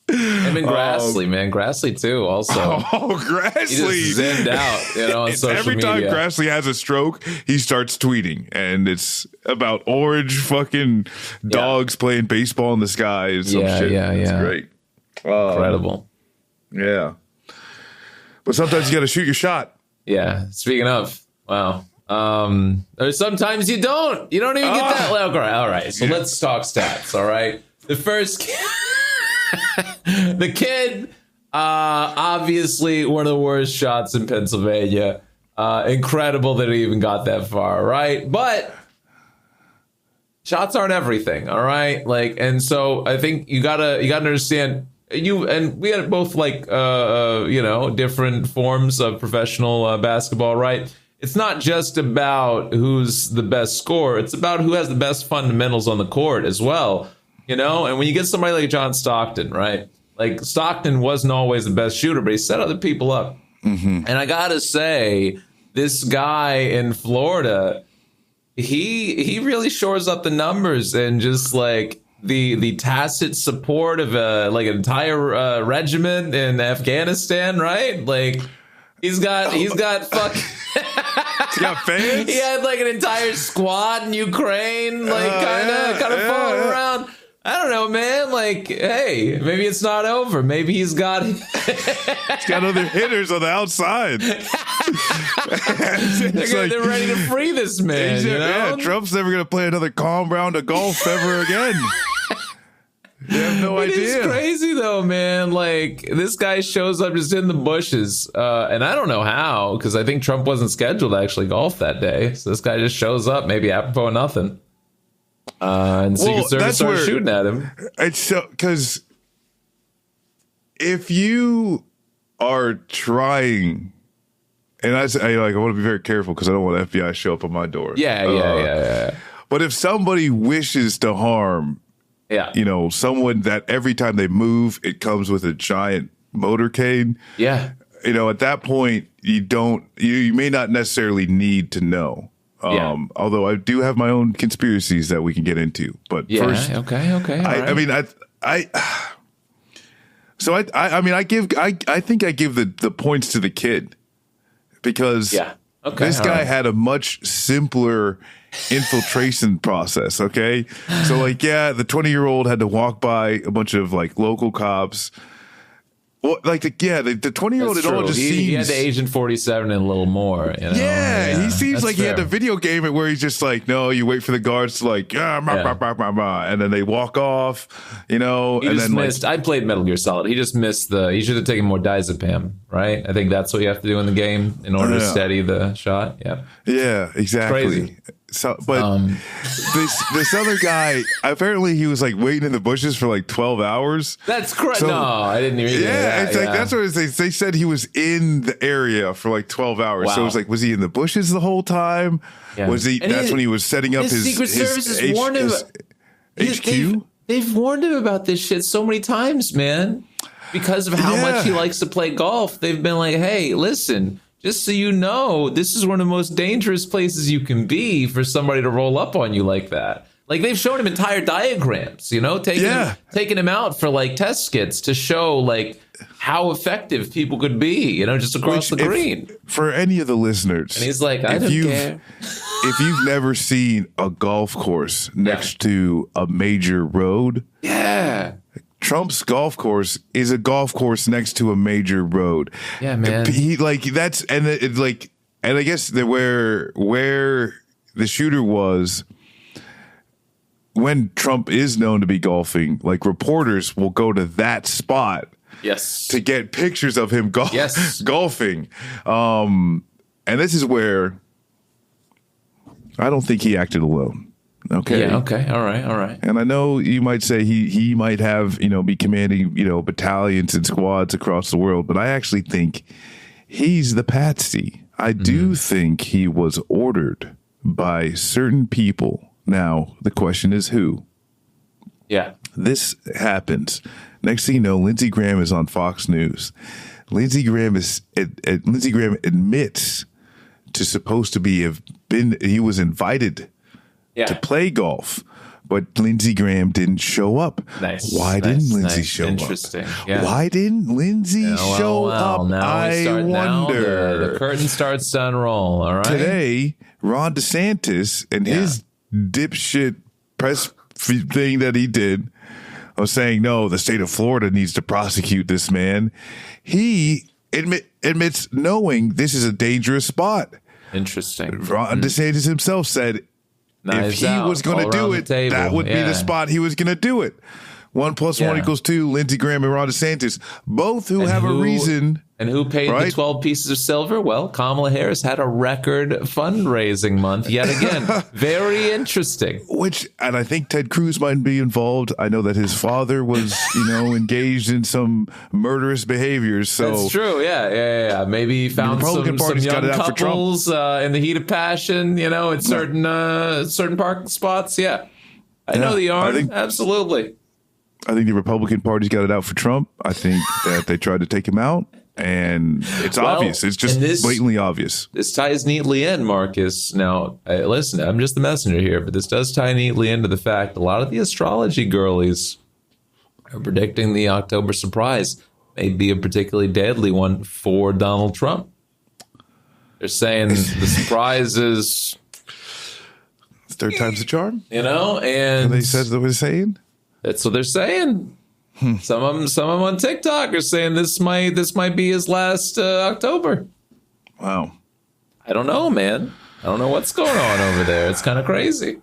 C: Him and Grassley, man. Grassley too, also.
D: Oh, Grassley.
C: He just zenned out, on social
D: every time
C: media.
D: Grassley has a stroke, he starts tweeting, and it's about orange fucking dogs playing baseball in the sky and some shit. It's great.
C: Incredible.
D: Yeah. But sometimes you got to shoot your shot.
C: Yeah. Speaking of, wow. Or sometimes you don't. You don't even get that. All right. So let's talk stats. All right. The first... the kid, obviously one of the worst shots in Pennsylvania. Incredible that he even got that far, right? But shots aren't everything, all right? Like, and so I think you gotta understand. You and we had both like different forms of professional basketball, right? It's not just about who's the best scorer; it's about who has the best fundamentals on the court as well. And when you get somebody like John Stockton, right? Like, Stockton wasn't always the best shooter, but he set other people up. Mm-hmm. And I gotta say, this guy in Florida, he really shores up the numbers, and just like the tacit support of an entire regiment in Afghanistan, right? Like, he's got fucking.
D: He got fans.
C: He had like an entire squad in Ukraine, like kind of following around. I don't know, man. Like, hey, maybe it's not over. Maybe he's got
D: other hitters on the outside.
C: They're ready to free this man.
D: Yeah, Trump's never going to play another calm round of golf ever again. You have no idea.
C: It's crazy though, man. Like, this guy shows up just in the bushes, and I don't know how, because I think Trump wasn't scheduled to actually golf that day. So this guy just shows up, maybe apropos of nothing. And Secret Service started shooting at him.
D: It's so, because if you are trying, and I want to be very careful because I don't want FBI to show up on my door.
C: Yeah.
D: But if somebody wishes to harm
C: Yeah.
D: Someone that every time they move, it comes with a giant motorcade.
C: Yeah.
D: At that point, you may not necessarily need to know. Although I do have my own conspiracies that we can get into. But first,
C: okay. All right.
D: I mean, I think I give the points to the kid because this guy had a much simpler infiltration process. Okay. So the 20-year-old had to walk by a bunch of local cops. Well, the 20-year-old, it all just seems...
C: He had the Agent 47 and a little more.
D: Yeah, he seems like he had to video game it where he's just no, you wait for the guards to and then they walk off,
C: He
D: and
C: just
D: then
C: missed. I played Metal Gear Solid. He just missed he should have taken more diazepam, right? I think that's what you have to do in the game in order to steady the shot. Yeah.
D: Yeah, exactly.
C: Crazy.
D: So, but this other guy, apparently he was waiting in the bushes for 12 hours.
C: That's correct. No, I didn't hear that.
D: Yeah, it's that's what they said. He was in the area for 12 hours. Wow. So it was was he in the bushes the whole time? Yeah. Was he? And that's when he was setting up his
C: Secret Service has warned him.
D: HQ.
C: They've warned him about this shit so many times, man. Because of how much he likes to play golf, they've been like, "Hey, listen. Just so you know, this is one of the most dangerous places you can be for somebody to roll up on you like that." They've shown him entire diagrams, taking him out for test skits to show how effective people could be, just across the green.
D: For any of the listeners,
C: and he's like, I don't care.
D: If you've never seen a golf course next to a major road, Trump's golf course is a golf course next to a major road.
C: Yeah, man.
D: He that's and I guess where the shooter was when Trump is known to be golfing, reporters will go to that spot.
C: Yes.
D: To get pictures of him golfing. And this is where I don't think he acted alone. Okay.
C: Yeah, okay. All right.
D: And I know you might say he might have, be commanding, battalions and squads across the world, but I actually think he's the patsy. I do think he was ordered by certain people. Now, the question is who?
C: Yeah.
D: This happens. Next thing you know, Lindsey Graham is on Fox News. Lindsey Graham admits to supposed to he was invited to play golf, but Lindsey Graham didn't show up.
C: Nice.
D: Why didn't Lindsey show
C: Interesting.
D: up?
C: Yeah.
D: Why didn't Lindsey show up?
C: Now
D: I wonder.
C: The curtain starts to unroll. All right.
D: Today, Ron DeSantis and his dipshit press thing that he did of saying, no, the state of Florida needs to prosecute this man. He admits knowing this is a dangerous spot.
C: Interesting.
D: Ron DeSantis himself said, if he was going to do it, that would be the spot he was going to do it. 1 + 1 = 2. Lindsey Graham and Ron DeSantis, both who have a reason.
C: And who paid the 12 pieces of silver? Well, Kamala Harris had a record fundraising month yet again. Very interesting.
D: And I think Ted Cruz might be involved. I know that his father was, engaged in some murderous behaviors. So
C: that's true. Yeah. Maybe he found some young couples in the heat of passion, in certain parking spots. Yeah. I know the yarn. Absolutely.
D: I think the Republican Party's got it out for Trump. I think that they tried to take him out. And it's obvious. It's just blatantly obvious.
C: This ties neatly in, Marcus. Now, listen, I'm just the messenger here, but this does tie neatly into the fact a lot of the astrology girlies are predicting the October surprise may be a particularly deadly one for Donald Trump. They're saying the surprise is...
D: Third time's the charm?
C: And...
D: they said what they're saying?
C: That's what they're saying. Some of them on TikTok are saying this might be his last October.
D: Wow.
C: I don't know, man. I don't know what's going on over there. It's kind of crazy.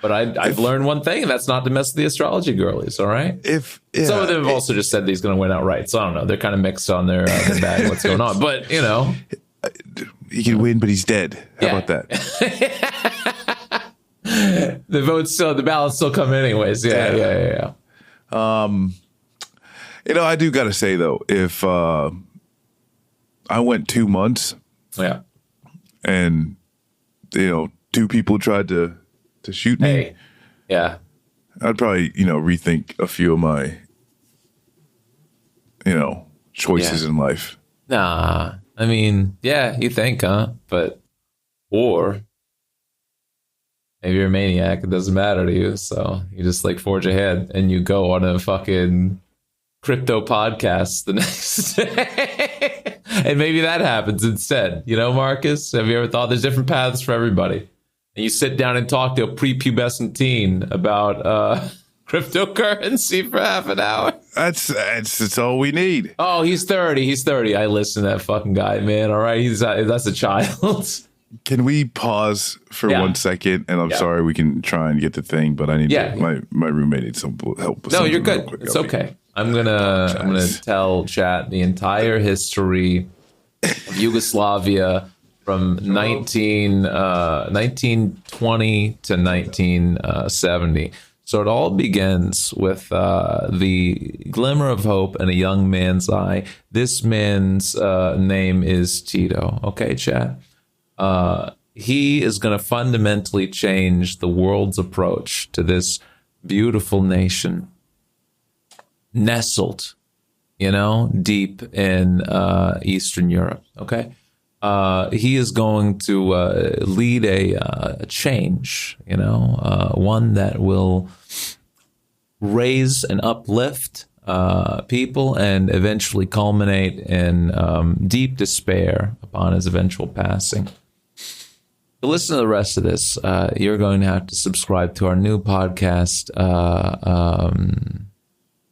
C: But I've learned one thing, and that's not to mess with the astrology girlies, all right? Some of them have also just said that he's going to win outright. So I don't know. They're kind of mixed on their bag what's going on. But,
D: he can win, but he's dead. How about that?
C: The ballots still come anyways. Yeah.
D: I do got to say, though, if I went 2 months and, 2 people tried to shoot me.
C: Yeah.
D: I'd probably, rethink a few of my, choices in life.
C: Nah, I mean, yeah, you think, huh? Or maybe you're a maniac. It doesn't matter to you. So you just like forge ahead and you go on a fucking crypto podcast the next day. And maybe that happens instead. Marcus, have you ever thought there's different paths for everybody? And you sit down and talk to a prepubescent teen about cryptocurrency for half an hour.
D: That's all we need.
C: Oh, he's 30. He's 30. I listen to that fucking guy, man. All right. That's a child.
D: Can we pause for 1 second? And I'm sorry, we can try and get the thing, but I need my roommate needs some help.
C: No, you're good. It's okay. I'm gonna tell chat the entire history of Yugoslavia from 1920 to 1970. So it all begins with the glimmer of hope in a young man's eye. This man's name is Tito. Okay, chat. He is going to fundamentally change the world's approach to this beautiful nation, nestled, deep in Eastern Europe. Okay. He is going to lead a change, one that will raise and uplift people and eventually culminate in deep despair upon his eventual passing. To listen to the rest of this, you're going to have to subscribe to our new podcast.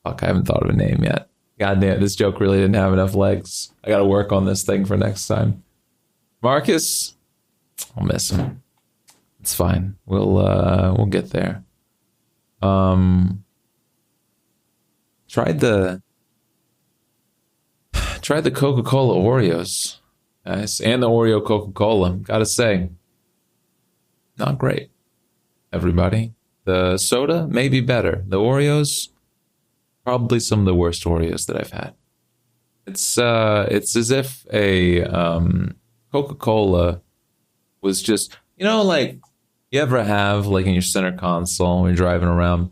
C: Fuck, I haven't thought of a name yet. God damn, this joke really didn't have enough legs. I got to work on this thing for next time. Marcus, I'll miss him. It's fine. We'll get there. Tried the Coca-Cola Oreos, guys, and the Oreo Coca-Cola. Gotta say, not great. Everybody, the soda may be better. The Oreos, probably some of the worst Oreos that I've had. It's as if a Coca-Cola was just, like you ever have like in your center console when you're driving around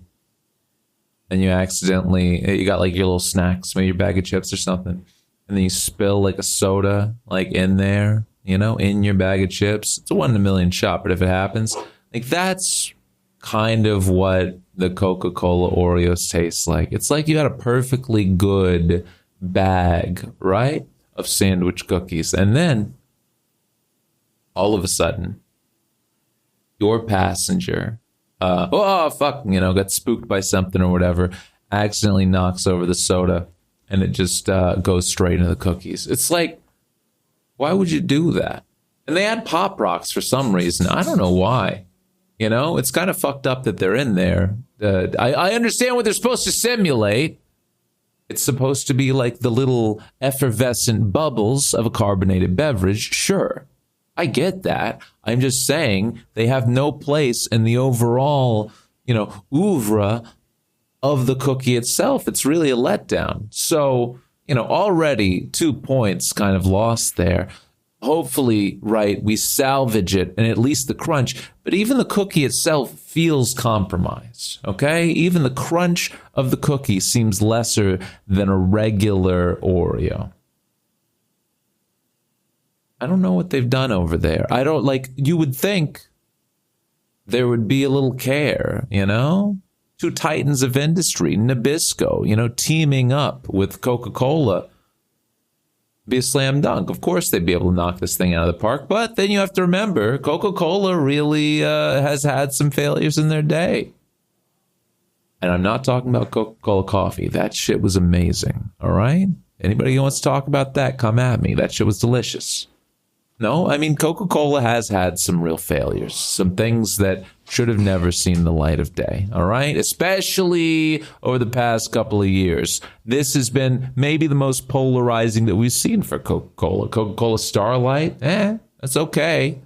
C: and you got like your little snacks, maybe your bag of chips or something, and then you spill like a soda like in there, in your bag of chips. It's a 1 in a million shot, but if it happens, like that's kind of what the Coca-Cola Oreos tastes like. It's like you had a perfectly good bag, right, of sandwich cookies, and then all of a sudden, your passenger, got spooked by something or whatever, accidentally knocks over the soda, and it just goes straight into the cookies. It's like, why would you do that? And they add Pop Rocks for some reason. I don't know why. It's kind of fucked up that they're in there. I understand what they're supposed to simulate. It's supposed to be like the little effervescent bubbles of a carbonated beverage. Sure. I get that. I'm just saying they have no place in the overall, oeuvre of the cookie itself. It's really a letdown. So, already 2 points kind of lost there. Hopefully, right, we salvage it and at least the crunch. But even the cookie itself feels compromised, okay? Even the crunch of the cookie seems lesser than a regular Oreo. I don't know what they've done over there. You would think there would be a little care, Two titans of industry, Nabisco, teaming up with Coca-Cola. Be a slam dunk. Of course they'd be able to knock this thing out of the park. But then you have to remember, Coca-Cola really has had some failures in their day. And I'm not talking about Coca-Cola coffee. That shit was amazing, all right? Anybody who wants to talk about that, come at me. That shit was delicious. No, I mean, Coca-Cola has had some real failures, some things that should have never seen the light of day, all right? Especially over the past couple of years. This has been maybe the most polarizing that we've seen for Coca-Cola. Coca-Cola Starlight, that's okay,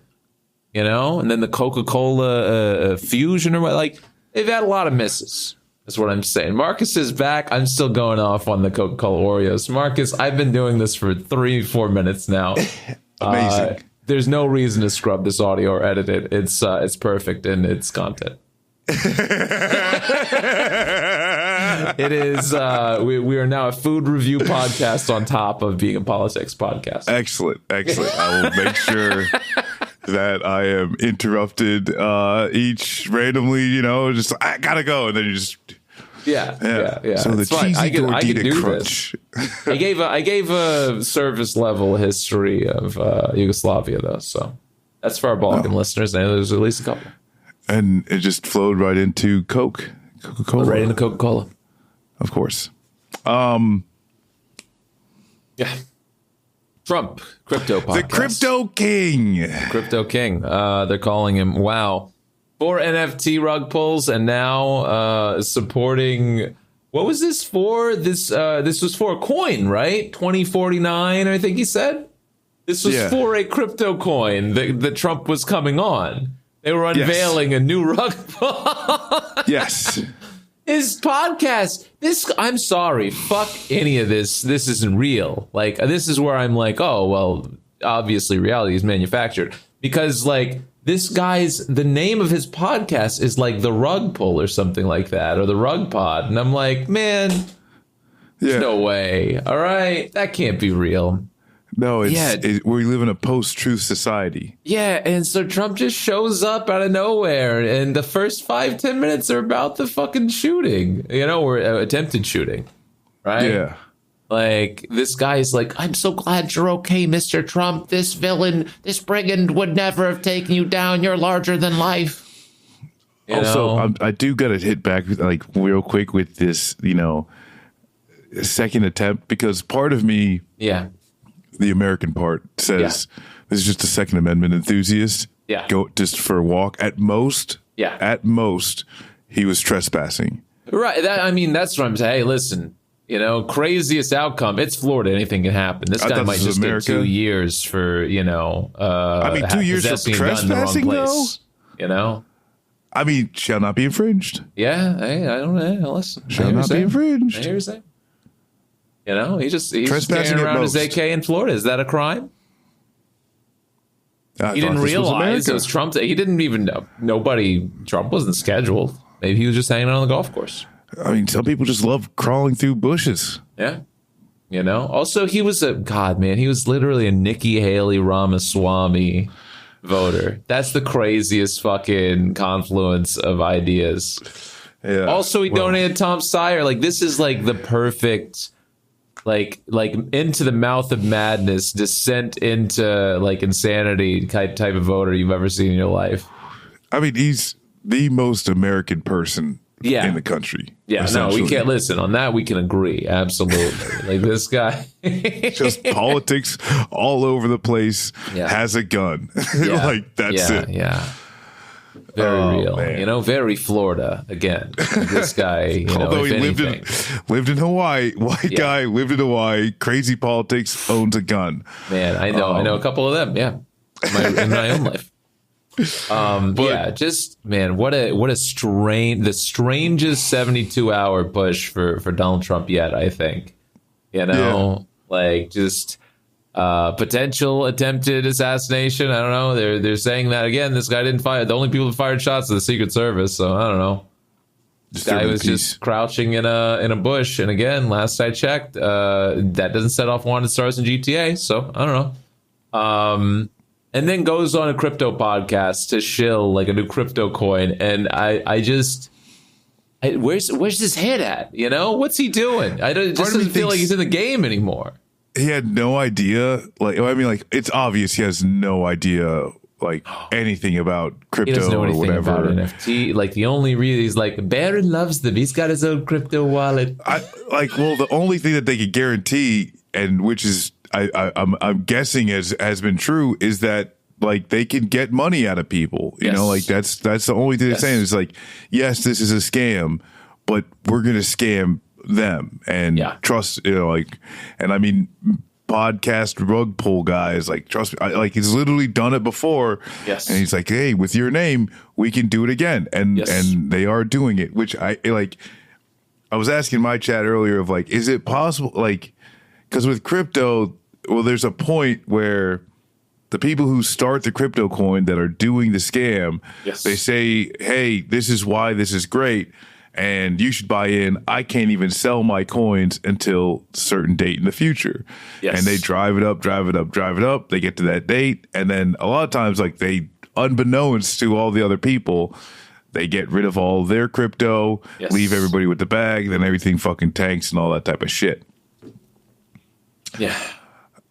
C: And then the Coca-Cola Fusion or what, they've had a lot of misses. That's what I'm saying. Marcus is back. I'm still going off on the Coca-Cola Oreos. Marcus, I've been doing this for 3-4 minutes now.
D: Amazing.
C: There's no reason to scrub this audio or edit it. It's perfect in its content. It is. We are now a food review podcast on top of being a politics podcast.
D: Excellent. I will make sure that I am interrupted each randomly. Just I gotta go, and then you just. Yeah.
C: So
D: the cheesy gordita crunch.
C: I gave a service level history of Yugoslavia though, so that's for our Balkan listeners. I know there's at least a couple. And
D: it just flowed right into Coca-Cola.
C: Right into Coca-Cola,
D: of course.
C: Yeah. Trump, crypto podcast.
D: The Crypto King.
C: Crypto King. They're calling him. Wow. 4 NFT rug pulls, and now supporting. What was this for? This was for a coin, right? 2049, I think he said. This was for a crypto coin that Trump was coming on. They were unveiling a new rug pull.
D: Yes.
C: His podcast. I'm sorry. Fuck any of this. This isn't real. Like, this is where I'm like, oh, well, obviously reality is manufactured. Because, like, the name of his podcast is like The Rug Pull or something like that, or The Rug Pod. And I'm like, man, there's no way. All right. That can't be real.
D: No, we live in a post-truth society.
C: Yeah, and so Trump just shows up out of nowhere, and the first 5-10 minutes are about the fucking shooting, or attempted shooting, right?
D: Yeah.
C: Like, this guy's like, I'm so glad you're okay, Mr. Trump. This villain, this brigand would never have taken you down. You're larger than life.
D: I do got to hit back, like, real quick with this, second attempt, because part of me...
C: Yeah.
D: The American part says this is just a Second Amendment enthusiast.
C: Yeah.
D: Go just for a walk. At most, he was trespassing.
C: Right. That's what I'm saying. Hey, listen, craziest outcome. It's Florida. Anything can happen. This guy might just get 2 years for, 2
D: years for trespassing, though? Shall not be infringed.
C: Yeah. Hey, I don't know. Listen.
D: Shall not be infringed.
C: I hear you saying. He's just carrying around his AK in Florida. Is that a crime? He didn't realize it was Trump. He didn't even know. Trump wasn't scheduled. Maybe he was just hanging out on the golf course.
D: Some people just love crawling through bushes.
C: Yeah. Also, he was he was literally a Nikki Haley Ramaswamy voter. That's the craziest fucking confluence of ideas. Yeah. Also, he donated Tom Steyer. Like, this is like the perfect... Like into the mouth of madness, descent into like insanity type of voter you've ever seen in your life.
D: He's the most American person in the country.
C: Yeah, no, we can't listen on that. We can agree. Absolutely. Like this guy.
D: Just politics all over the place, has a gun. Like that's it.
C: Yeah. Very real, man. Very Florida again. This guy,
D: although he lived in Hawaii, white guy lived in Hawaii, crazy politics, owns a gun.
C: Man, I know a couple of them. Yeah, in my own life. What a the strangest 72-hour push for Donald Trump yet. I think, potential attempted assassination. I don't know. They're saying that again. This guy didn't fire. The only people that fired shots are the Secret Service. So I don't know. This guy was just crouching in a bush. And again, last I checked, that doesn't set off wanted stars in GTA. So I don't know. And then goes on a crypto podcast to shill like a new crypto coin. And where's his head at? What's he doing? It just doesn't feel like he's in the game anymore.
D: He had no idea. It's obvious he has no idea, anything about crypto
C: he doesn't know anything
D: or whatever.
C: About NFT. Like, the only reason he's like, Barron loves them. He's got his own crypto wallet.
D: The only thing that they could guarantee, and which is, I'm guessing has been true, is that they can get money out of people. That's the only thing they're saying is yes, this is a scam, but we're going to scam them and trust, podcast rug pull guys, trust me, he's literally done it before.
C: Yes.
D: And he's like, hey, with your name, we can do it again. And they are doing it, which I was asking my chat earlier of is it possible? Because with crypto, there's a point where the people who start the crypto coin that are doing the scam, they say, hey, this is why this is great. And you should buy in. I can't even sell my coins until a certain date in the future. Yes. And they drive it up. They get to that date. And then a lot of times, like they, unbeknownst to all the other people, they get rid of all their crypto, leave everybody with the bag, then everything fucking tanks and all that type of shit.
C: Yeah.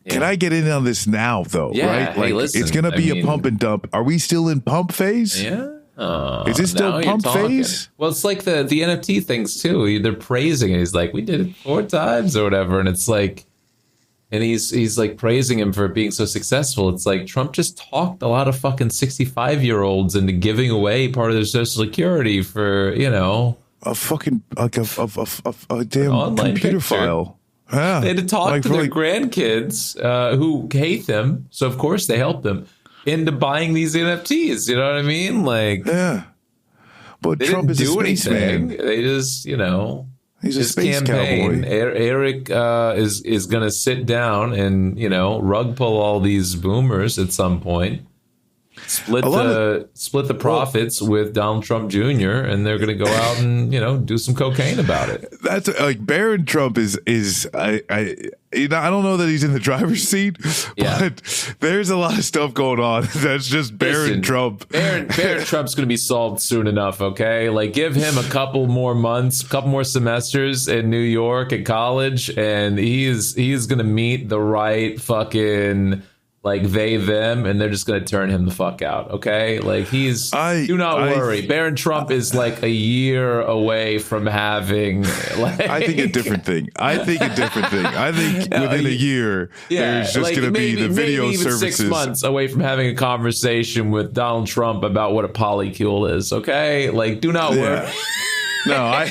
D: Can I get in on this now, though?
C: Yeah.
D: Right? Like,
C: hey, listen,
D: it's going to be a pump and dump. Are we still in pump phase?
C: Yeah.
D: Is it still pump phase?
C: Well, it's like the NFT things too. They're praising it. He's like, we did it 4 times or whatever, and it's like, and he's like praising him for being so successful. It's like Trump just talked a lot of fucking 65-year-olds into giving away part of their Social Security for
D: a fucking like a damn computer
C: picture.
D: File. Yeah.
C: They had to talk to their grandkids who hate them, so of course they helped them into buying these NFTs. You know what I mean? Like,
D: yeah. But
C: they
D: Trump
C: didn't
D: is
C: do
D: a spaceman.
C: anything. They just,
D: he's a
C: his
D: space
C: campaign.
D: cowboy.
C: Eric is going to sit down and rug pull all these boomers at some point. Split the profits with Donald Trump Jr. and they're going to go out and do some cocaine about it.
D: That's like Barron Trump is I don't know that he's in the driver's seat, but there's a lot of stuff going on that's just Barron Trump.
C: Barron Trump's going to be solved soon enough. Okay, like give him a couple more months, a couple more semesters in New York at college, and he's going to meet the right fucking. Like they, them, and they're just going to turn him the fuck out. Okay. Like do not worry. Barron Trump is like a year away from having
D: I think a different thing. I think within a year, there's just going to be the video
C: maybe even
D: services.
C: 6 months away from having a conversation with Donald Trump about what a polycule is. Okay. Like, do not worry.
D: No,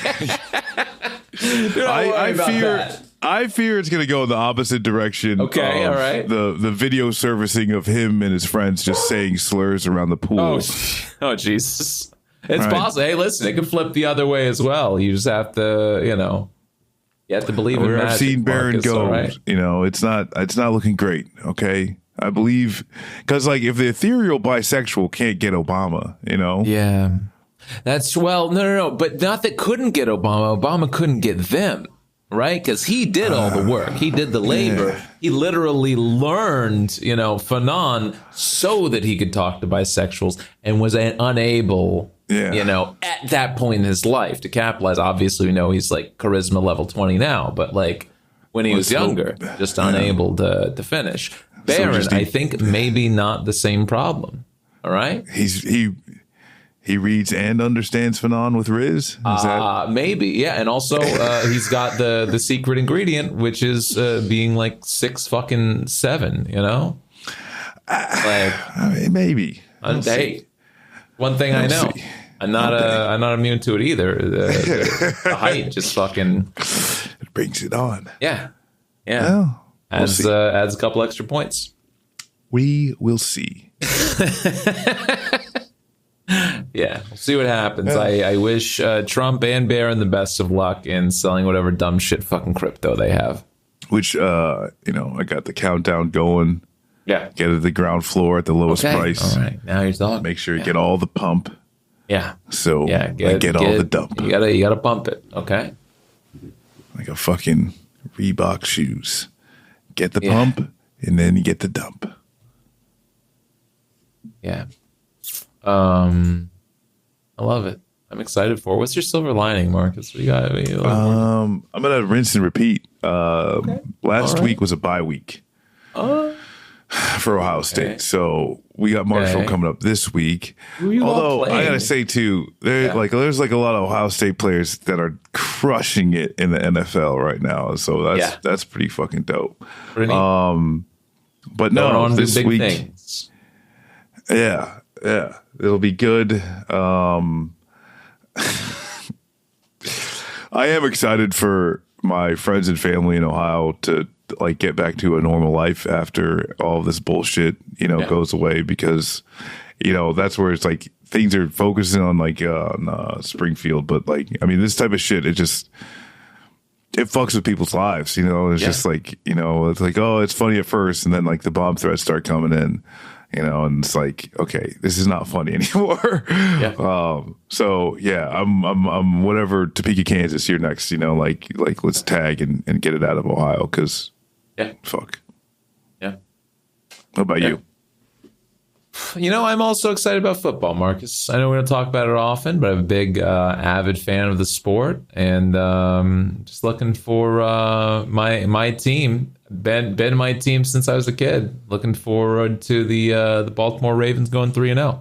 D: I fear it's going to go in the opposite direction.
C: Okay, all right.
D: The video servicing of him and his friends just saying slurs around the pool.
C: Oh, Jesus. It's possible. Hey, listen, it can flip the other way as well. You just have to, you have to believe in magic.
D: I've seen Barron go.
C: Right?
D: It's not looking great. Okay, I believe because like if the ethereal bisexual can't get Obama,
C: Yeah, that's no, but not that couldn't get Obama. Obama couldn't get them. Right? Because he did all the work. He did the labor. Yeah. He literally learned, Fanon so that he could talk to bisexuals and was unable, at that point in his life to capitalize. Obviously, we know he's like charisma level 20 now, but like when he was younger, just unable to finish. Barron, I think maybe not the same problem. All right?
D: He reads and understands Fanon with Riz?
C: Maybe, yeah. And also, he's got the secret ingredient, which is being like 6'7",
D: I mean, maybe.
C: Hey, one thing I know, I'm not immune to it either. The height just fucking
D: it brings it on.
C: Yeah.
D: Well,
C: adds a couple extra points.
D: We will see.
C: Yeah, we'll see what happens. I wish Trump and Barron the best of luck in selling whatever dumb shit fucking crypto they have.
D: Which, I got the countdown going.
C: Yeah.
D: Get it at the ground floor at the lowest price.
C: All right, now you're talking.
D: Make sure you get all the pump.
C: Yeah.
D: So I get all the dump.
C: You gotta pump it, okay?
D: Like a fucking Reebok shoes. Get the pump, and then you get the dump.
C: Yeah. I love it. I'm excited for it. What's your silver lining, Marcus? What you got?
D: I'm gonna rinse and repeat. Last week was a bye week for Ohio State, so we got Marshall coming up this week. Although I gotta say too, there's like a lot of Ohio State players that are crushing it in the NFL right now. So that's pretty fucking dope.
C: Pretty
D: but no, this
C: big
D: week,
C: things.
D: yeah, it'll be good. I am excited for my friends and family in Ohio to like get back to a normal life after all of this bullshit, goes away, because, that's where it's like things are focusing on like on Springfield. But like, I mean, this type of shit, it just, it fucks with people's lives. It's just like, it's like, oh, it's funny at first, and then like the bomb threats start coming in, and it's like, okay, this is not funny anymore.
C: Yeah.
D: So yeah, I'm whatever, Topeka, Kansas, you're next. Like let's tag and get it out of Ohio, because fuck.
C: Yeah.
D: What about you?
C: I'm also excited about football, Marcus. I know we don't talk about it often, but I'm a big avid fan of the sport, and just looking for my team. Been my team since I was a kid. Looking forward to the Baltimore Ravens going 3-0.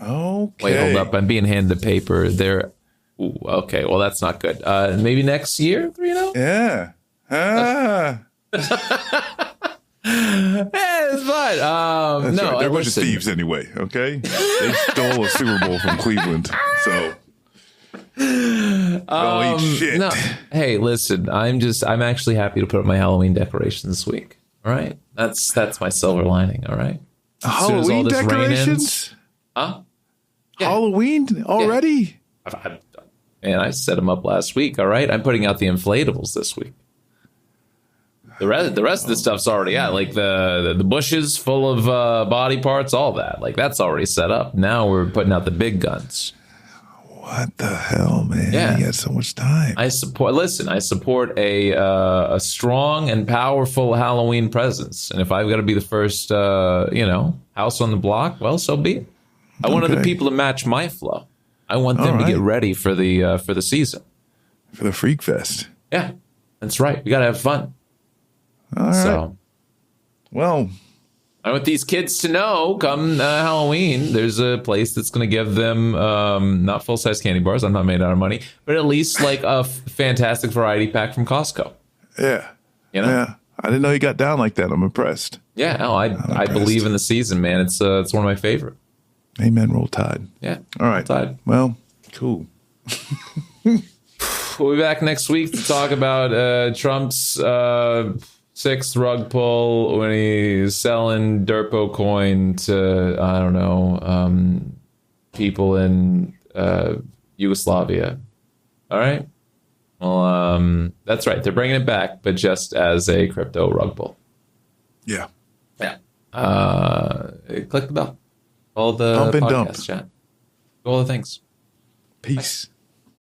D: Okay.
C: Wait, hold up. I'm being handed the paper. Okay, well, that's not good. Maybe next year, 3-0?
D: Yeah.
C: It's fine.
D: That's
C: No,
D: right. They're a bunch of
C: listen.
D: thieves anyway. Okay, they stole a Super Bowl from Cleveland, so don't eat shit.
C: No, hey, listen. I'm actually happy to put up my Halloween decorations this week. All right, that's my silver lining. All right, as soon as all
D: Halloween
C: this rain
D: decorations?
C: ends- huh? Yeah.
D: Halloween already?
C: Man, I set them up last week. All right, I'm putting out the inflatables this week. The rest of the stuff's already out, like the bushes full of body parts, all that. Like that's already set up. Now we're putting out the big guns.
D: What the hell, man?
C: Yeah.
D: You got so much time.
C: I support a strong and powerful Halloween presence, and if I've got to be the first, house on the block, well, so be it. I want other people to match my flow. I want them to get ready for the season,
D: for the Freak Fest.
C: Yeah, that's right. We got to have fun.
D: All right.
C: So,
D: well,
C: I want these kids to know come Halloween, there's a place that's going to give them not full-size candy bars. I'm not made out of money, but at least like a fantastic variety pack from Costco.
D: Yeah.
C: Yeah.
D: I didn't know you got down like that. I'm impressed.
C: Yeah. No, I believe in the season, man. It's one of my favorite.
D: Amen. Roll Tide.
C: Yeah.
D: All right.
C: Roll Tide.
D: Well, cool.
C: We'll be back next week to talk about Trump's sixth rug pull when he's selling Derpo coin to, I don't know, people in Yugoslavia. All right. Well, that's right. They're bringing it back, but just as a crypto rug pull.
D: Yeah.
C: Yeah. Click the bell. All the
D: Pump and
C: podcast
D: dump.
C: chat. All the things.
D: Peace.
C: Bye.